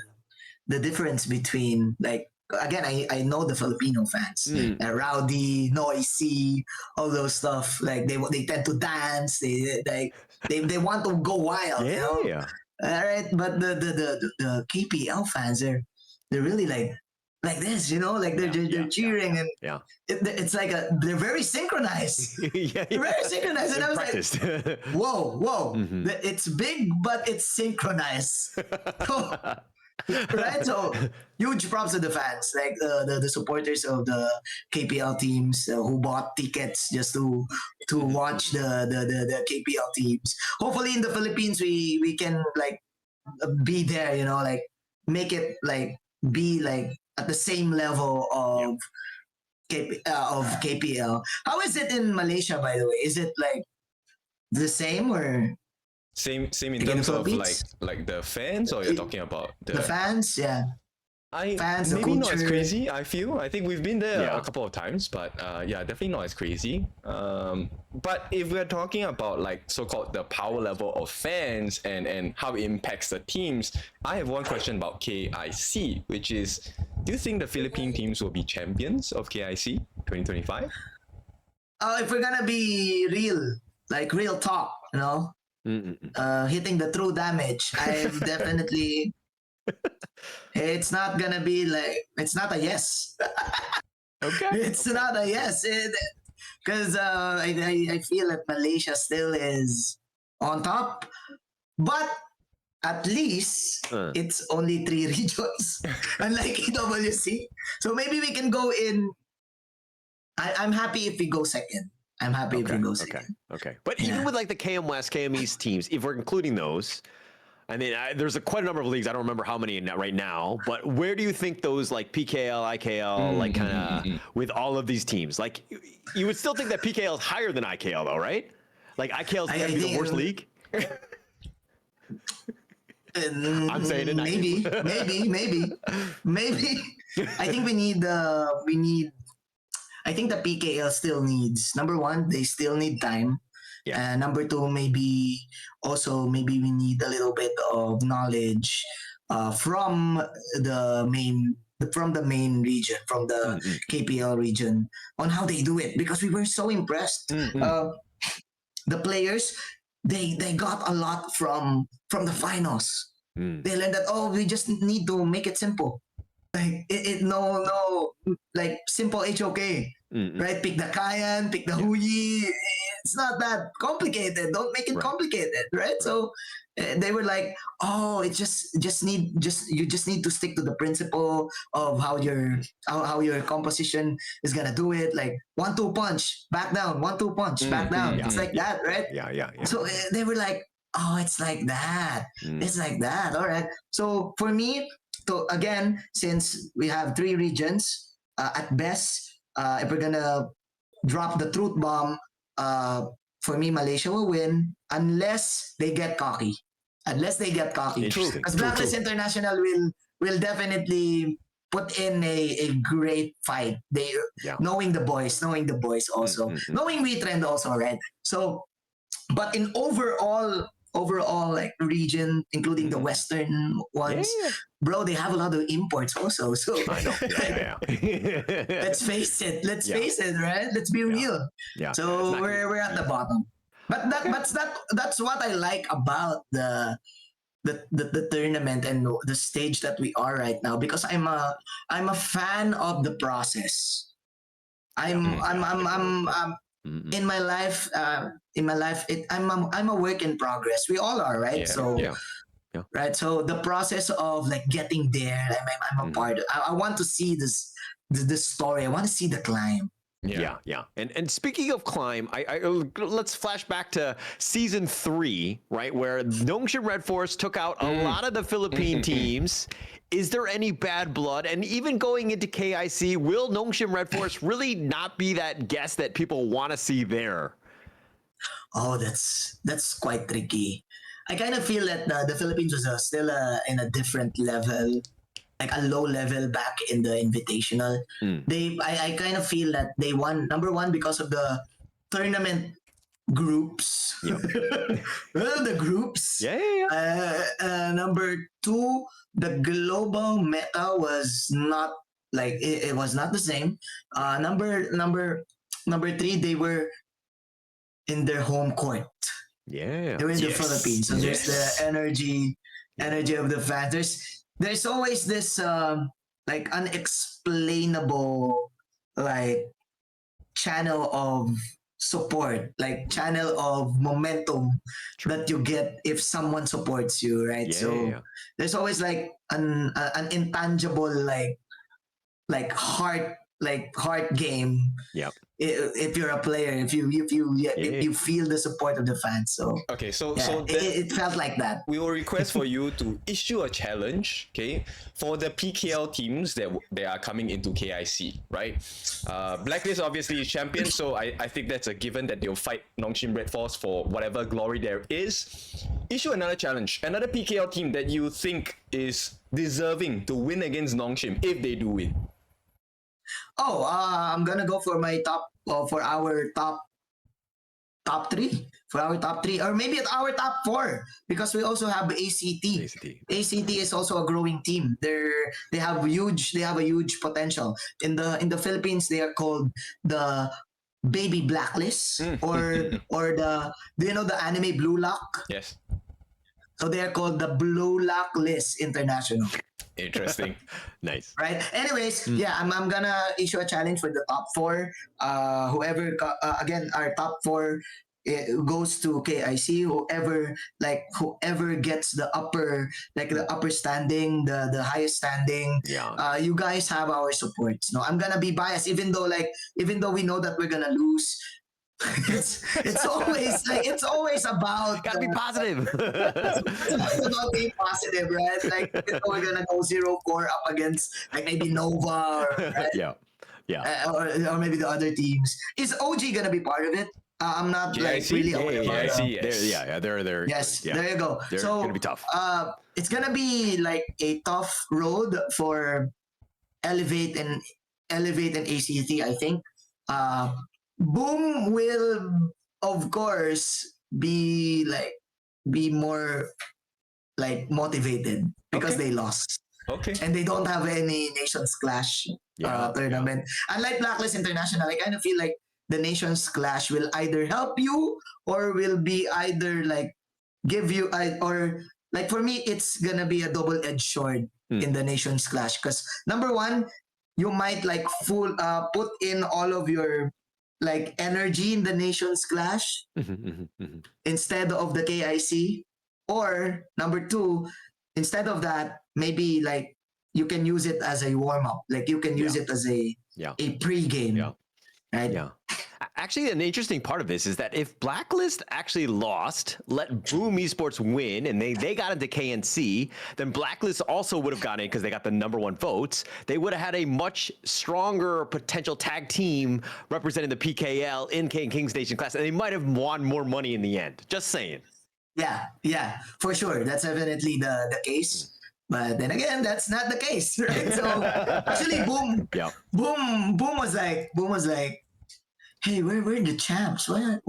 difference between like again I know the Filipino fans, rowdy, noisy, all those stuff. Like they tend to dance. They want to go wild. You know? Yeah. All right, but the KPL fans they're really like like this, like they're cheering and Yeah. it's like they're very synchronized. Yeah. They're very synchronized, and I was Practiced. like, whoa, it's big, but it's synchronized. So, right? So huge props to the fans, like the supporters of the KPL teams who bought tickets just to watch the KPL teams. Hopefully in the Philippines we can like be there, like make it like be like at the same level of KPL. How is it in Malaysia, by the way? Is it like the same or Same in in terms the of Philippines? like the fans, or you're talking about the fans? Yeah. fans, the maybe not as culture. crazy. I think we've been there Yeah. a couple of times, but yeah, definitely not as crazy. But if we're talking about like so-called the power level of fans and how it impacts the teams, I have one question about KIC, which is, do you think the Philippine teams will be champions of KIC 2025? If we're gonna be real, like real talk, hitting the true damage, I've definitely. It's not gonna be like, it's not a yes. Okay. It's not a yes. Because I feel that Malaysia still is on top, but at least it's only 3 regions, unlike EWC. So maybe we can go in. I'm happy if we go second. I'm happy if we go second. Okay. But even with like the KM West, KM East teams, if we're including those, I mean, there's quite a number of leagues. I don't remember how many right now, but where do you think those like PKL, IKL, like kind of with all of these teams, like you would still think that PKL is higher than IKL though, right? Like IKL is I going to be the think- worst league. I'm saying it. Maybe. I think we need. I think the PKL still needs, number one, they still need time. Yeah. And number two, maybe we need a little bit of knowledge from the main region, from the KPL region, on how they do it, because we were so impressed. The players, they got a lot from the finals. They learned that, we just need to make it simple. Like no like simple HOK, right? Pick the Kayan, pick the Huyi. It's not that complicated. Don't make it complicated, right? So they were like, you just need to stick to the principle of how your composition is gonna do it. Like 1-2 punch, back down. 1-2 punch, back down. It's like that, right? Yeah. So they were like, it's like that. It's like that. All right. So for me, again, since we have 3 regions, at best, if we're gonna drop the truth bomb, for me, Malaysia will win unless they get cocky. Interesting. Because Blacklist International will definitely put in a great fight. They knowing the boys also, knowing We Trend also, right? So, but in overall like region, including the western ones, bro, they have a lot of imports also. So I know. Yeah. let's face it, right? Let's be real. Yeah. So we're at the bottom. But that's what I like about the tournament and the stage that we are right now, because I'm a fan of the process. I'm in my life, I'm a work in progress. We all are, right? Right. So the process of like getting there, I'm a part of. I want to see this story. I want to see the climb. Yeah. And speaking of climb, I let's flash back to season 3, right, where Nongshim Red Force took out a lot of the Philippine teams. Is there any bad blood? And even going into KIC, will Nongshim Red Force really not be that guest that people want to see there? Oh, that's quite tricky. I kind of feel that the Philippines was still in a different level, like a low level back in the Invitational. I kind of feel that they won, number one, because of the tournament groups. Well, the groups. Number two, the global meta was not like it was not the same. Number 3, they were in their home court. Yeah. They were in the Philippines. So there's the energy of the fans. There's always this like unexplainable like channel of support, like channel of momentum that you get if someone supports you, right? Yeah, So yeah. there's always like an intangible like heart game Yep. if you're a player, if you feel the support of the fans. So Okay, so yeah, so that, it felt like that. we will request for you to issue a challenge, okay, for the PKL teams that they are coming into KIC, right? Blacklist obviously is champion, so I think that's a given that they'll fight Nongshim Red Force for whatever glory there is. Issue another challenge, another PKL team that you think is deserving to win against Nongshim if they do win. Oh, I'm gonna go for my for our top three, or maybe at our top four, because we also have ACT. ACT is also a growing team. They have a huge potential. In the Philippines, they are called the Baby Blacklist, or do you know the anime Blue Lock? Yes. So they are called the Blue Lock List International. Interesting. Nice. Right. Anyways, yeah, I'm gonna issue a challenge for the top four. Again, our top four goes to KIC. Whoever gets the upper standing, the highest standing. Yeah. You guys have our support. No, I'm gonna be biased, even though we know that we're gonna lose. it's always about Gotta be positive. it's about being positive, right? Like, we're gonna go 0-4 up against like maybe Nova, right? Yeah. Yeah. Or maybe the other teams. Is OG gonna be part of it? I'm not like KIC? really aware Yeah, about KIC, yes. They're Yes, yeah. there you go. They're So gonna be tough. it's gonna be like a tough road for Elevate and ACT. I think. Boom will, of course, be more like motivated because Okay. they lost Okay. and they don't have any Nations Clash tournament. Unlike Blacklist International, I kind of feel like the Nations Clash will either help you or will be either like give you or like, for me, it's gonna be a double-edged sword in the Nations Clash, because number one, you might like put in all of your like energy in the Nations Clash instead of the KIC, or number two, instead of that, maybe like you can use it as a warm up, like you can use it as a pre-game, right? Yeah. Actually, an interesting part of this is that if Blacklist actually lost, let Boom Esports win, and they got into KNC, then Blacklist also would have gotten in because they got the #1 votes. They would have had a much stronger potential tag team representing the PKL in Kings Nation class, and they might have won more money in the end. Just saying. Yeah, for sure. That's definitely the case. But then again, that's not the case, right? So actually, Boom was like, hey, we're the champs. Why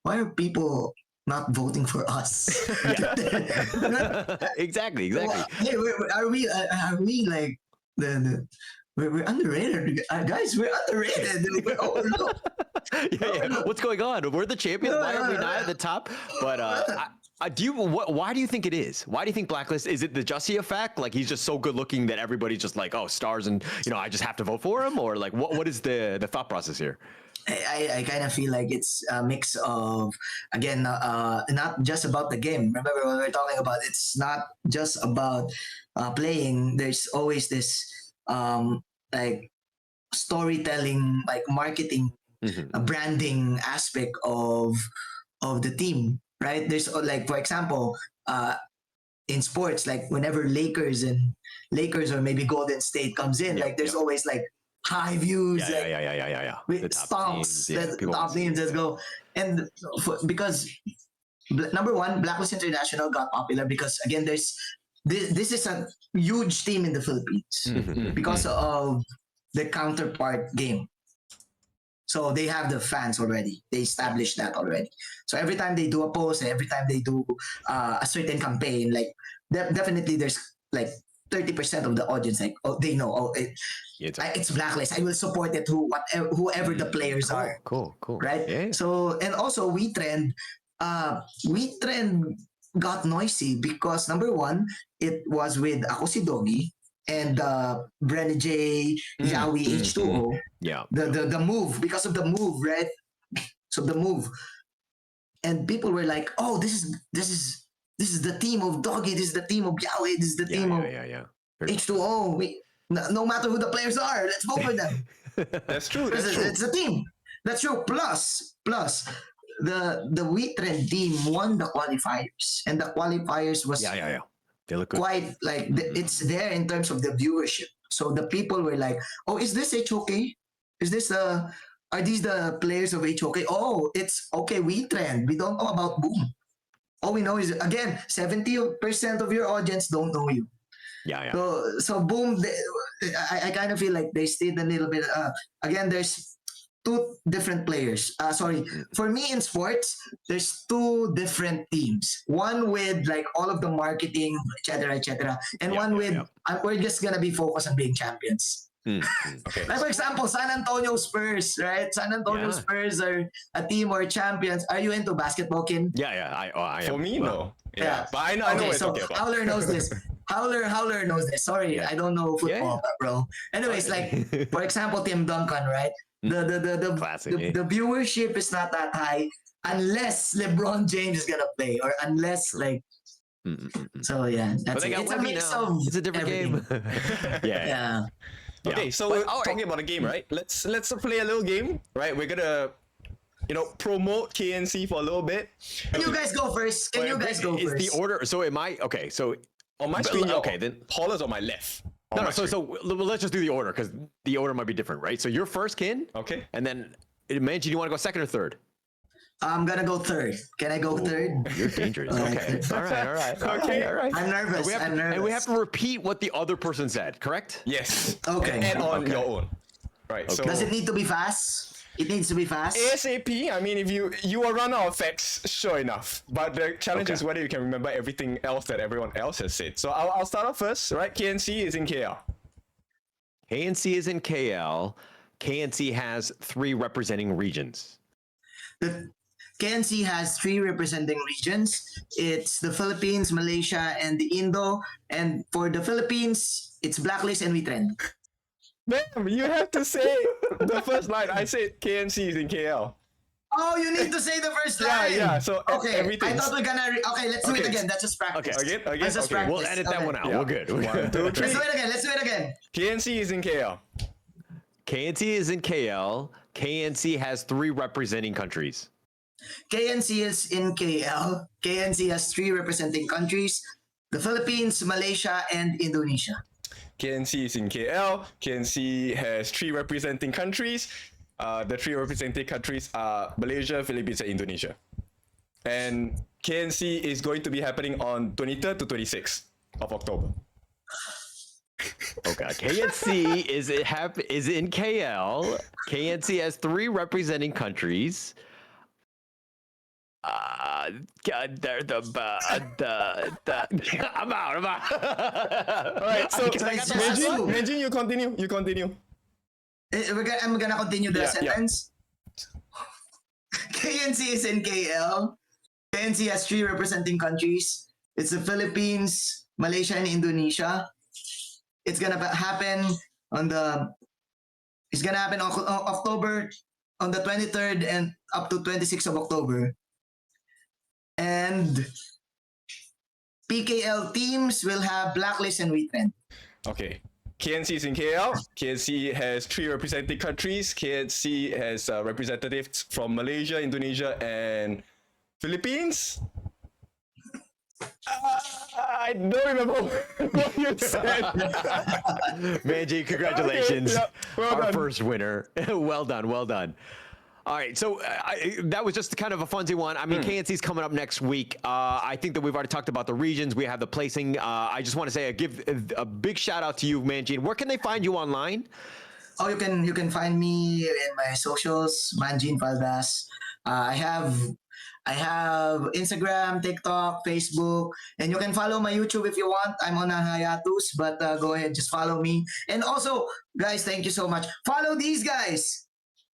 are people not voting for us? Exactly. Hey, are we like we're underrated, guys? We're underrated. We're overlooked. Yeah. What's going on? We're the champions. Why are we not at the top? But why do you think it is? Why do you think Blacklist? Is it the Jussie effect? Like, he's just so good looking that everybody's just like, oh, stars, and I just have to vote for him? Or like, what is the thought process here? I kind of feel like it's a mix of, again, not just about the game. Remember what we're talking about? It's not just about playing. There's always this like storytelling, like marketing, branding aspect of the team, right? There's like, for example, in sports, like whenever Lakers or maybe Golden State comes in, like there's always like high views, Yeah. with The top stomps, teams, the top teams, let's go. And because number one, Blacklist International got popular because, again, this is a huge team in the Philippines because of the counterpart game. So they have the fans already. They established that already. So every time they do a post, every time they do a certain campaign, like definitely there's like 30% of the audience, like, they know, it's Blacklist. I will support it. Whoever the players are. Cool. Right. Yeah. So, and also We Trend got noisy because number one, it was with Ako Si Doggy, and Brenny J, Yawi H2O. Yeah. The move, because of the move, right? So the move, and people were like, "Oh, this is the team of Doggy. This is the team of Yawi. This is the team of Yeah. H2O. No matter who the players are, let's vote for them. That's true. That's true. It's a team. That's true. Plus, the We Trend team won the qualifiers, and the qualifiers was Yeah. They look good. quite like it's there in terms of the viewership. So the people were like, "Oh, is this HOK? Is this are these the players of HOK? Oh, it's okay. We Trend. We don't know about Boom. All we know is, again, 70% of your audience don't know you. Yeah. So Boom. I kind of feel like they stayed a little bit. Again, there's two different players. For me in sports, there's two different teams. One with like all of the marketing, etc., and one with we're just gonna be focused on being champions. Okay. Like for example, San Antonio Spurs, right? San Antonio Spurs are a team or champions. Are you into basketball, Kim? Yeah. I am. For me, no. Yeah. Yeah. But I know what you're talking about. Howler knows this. Howler knows this. Sorry, I don't know football, bro. Anyways, like for example, Tim Duncan, right? Classic. The viewership is not that high unless LeBron James is gonna play, or unless like. So yeah, that's they got it's a Wemby mix now. of It's a different everything. game. Yeah. Okay, so we're talking about a game, right? Let's play a little game, right? We're gonna, promote KNC for a little bit. Can you guys go first? Can you guys go Is first? the order? So am I? Okay. So On my screen, okay, then. Paula's on my left. On No. my So screen. let's just do the order because the order might be different, right? So you're first, Kin. Okay. And then, Manji, do you want to go second or third? I'm gonna go third. Can I go third? You're dangerous. Okay. All right. Okay. All right. I'm nervous. And we have to repeat what the other person said, correct? Yes. Okay. And on Okay. your own. Right. So Does it need to be fast? It needs to be fast. ASAP. I mean, if you will run out of facts, sure enough. But the challenge is whether you can remember everything else that everyone else has said. So I'll start off first. Right. KNC is in KL. KNC is in KL. KNC has 3 representing regions. The KNC has 3 representing regions. It's the Philippines, Malaysia, and the Indo. And for the Philippines, it's Blacklist and We Trend. Damn, you have to say the first line. I said KNC is in KL. Oh, you need to say the first line. Yeah. So Okay, everything. I thought we're gonna. Okay, let's do it again. That's just practice. Okay. Again. Let's just Okay. practice. We'll edit that one out. Yeah. We're good. 1, 2, 3. Let's do it again. KNC is in KL. KNC is in KL. KNC has 3 representing countries. KNC is in KL. KNC has 3 representing countries: the Philippines, Malaysia, and Indonesia. KNC is in KL. KNC has 3 representing countries. The 3 representing countries are Malaysia, Philippines, and Indonesia. And KNC is going to be happening on 23rd to 26th of October. Okay. KNC is in KL. KNC has 3 representing countries. I'm out. All right, so Menjin, you continue. I'm gonna continue the Yeah. sentence. KNC is in KL. KNC has 3 representing countries. It's the Philippines, Malaysia, and Indonesia. It's gonna happen on October, on the 23rd and up to 26th of October. And PKL teams will have Blacklist and We Trend. Okay. KNC is in KL. KNC has 3 representing countries. KNC has representatives from Malaysia, Indonesia, and Philippines. I don't remember what you said. Manji, congratulations. Okay, yeah, well Our done. first winner. Well done. All right, so that was just kind of a funsy one. I mean, KNC's coming up next week. I think that we've already talked about the regions. We have the placing. I just want to say give a big shout out to you, Manjin. Where can they find you online? Oh, you can find me in my socials, Manjin Faldas. I have Instagram, TikTok, Facebook, and you can follow my YouTube if you want. I'm on a hiatus, but go ahead, just follow me. And also, guys, thank you so much. Follow these guys,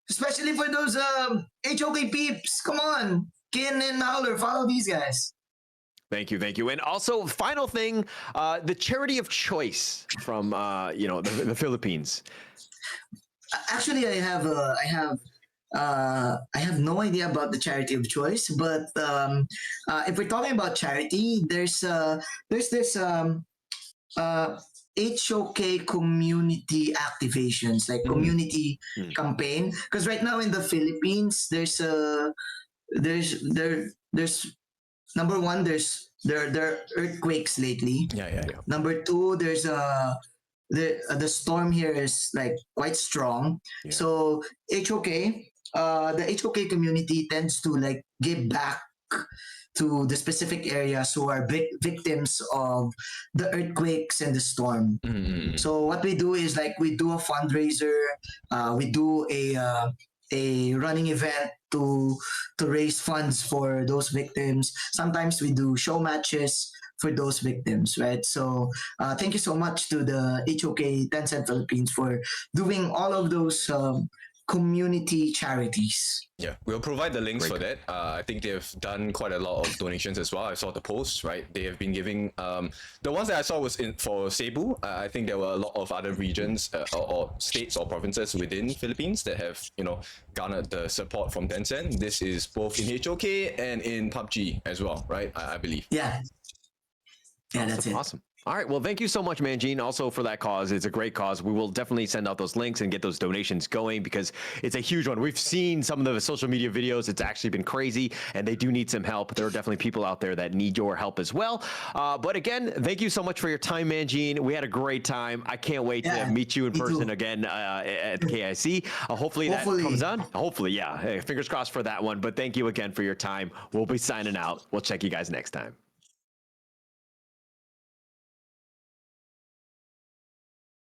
especially for those HOK peeps. Come on, Kin and Howler, follow these guys. Thank you, thank you. And also, final thing, the charity of choice from the Philippines. Actually, I have no idea about the charity of choice, but if we're talking about charity, there's this HOK community activations, like community campaign. Because right now in the Philippines, there's number one, there are earthquakes lately. Yeah. Number two, the storm here is like quite strong. So HOK, the HOK community tends to like give back to the specific areas who are victims of the earthquakes and the storm. So what we do is like we do a fundraiser, we do a running event to raise funds for those victims. Sometimes we do show matches for those victims, right? So thank you so much to the HOK Tencent Philippines for doing all of those community charities. Yeah, we'll provide the links for that. I think they've done quite a lot of donations as well. I saw the posts, right? They have been giving. The ones that I saw was for Cebu. I think there were a lot of other regions or states or provinces within Philippines that have, garnered the support from Tencent. This is both in HOK and in PUBG as well, right? I believe. Yeah. Yeah, that's it. Awesome. All right. Well, thank you so much, Manjin, also for that cause. It's a great cause. We will definitely send out those links and get those donations going because it's a huge one. We've seen some of the social media videos. It's actually been crazy, and they do need some help. There are definitely people out there that need your help as well. But again, thank you so much for your time, Manjin. We had a great time. I can't wait to meet you in person again at the KIC. Hopefully that comes on. Hopefully, yeah. Hey, fingers crossed for that one. But thank you again for your time. We'll be signing out. We'll check you guys next time.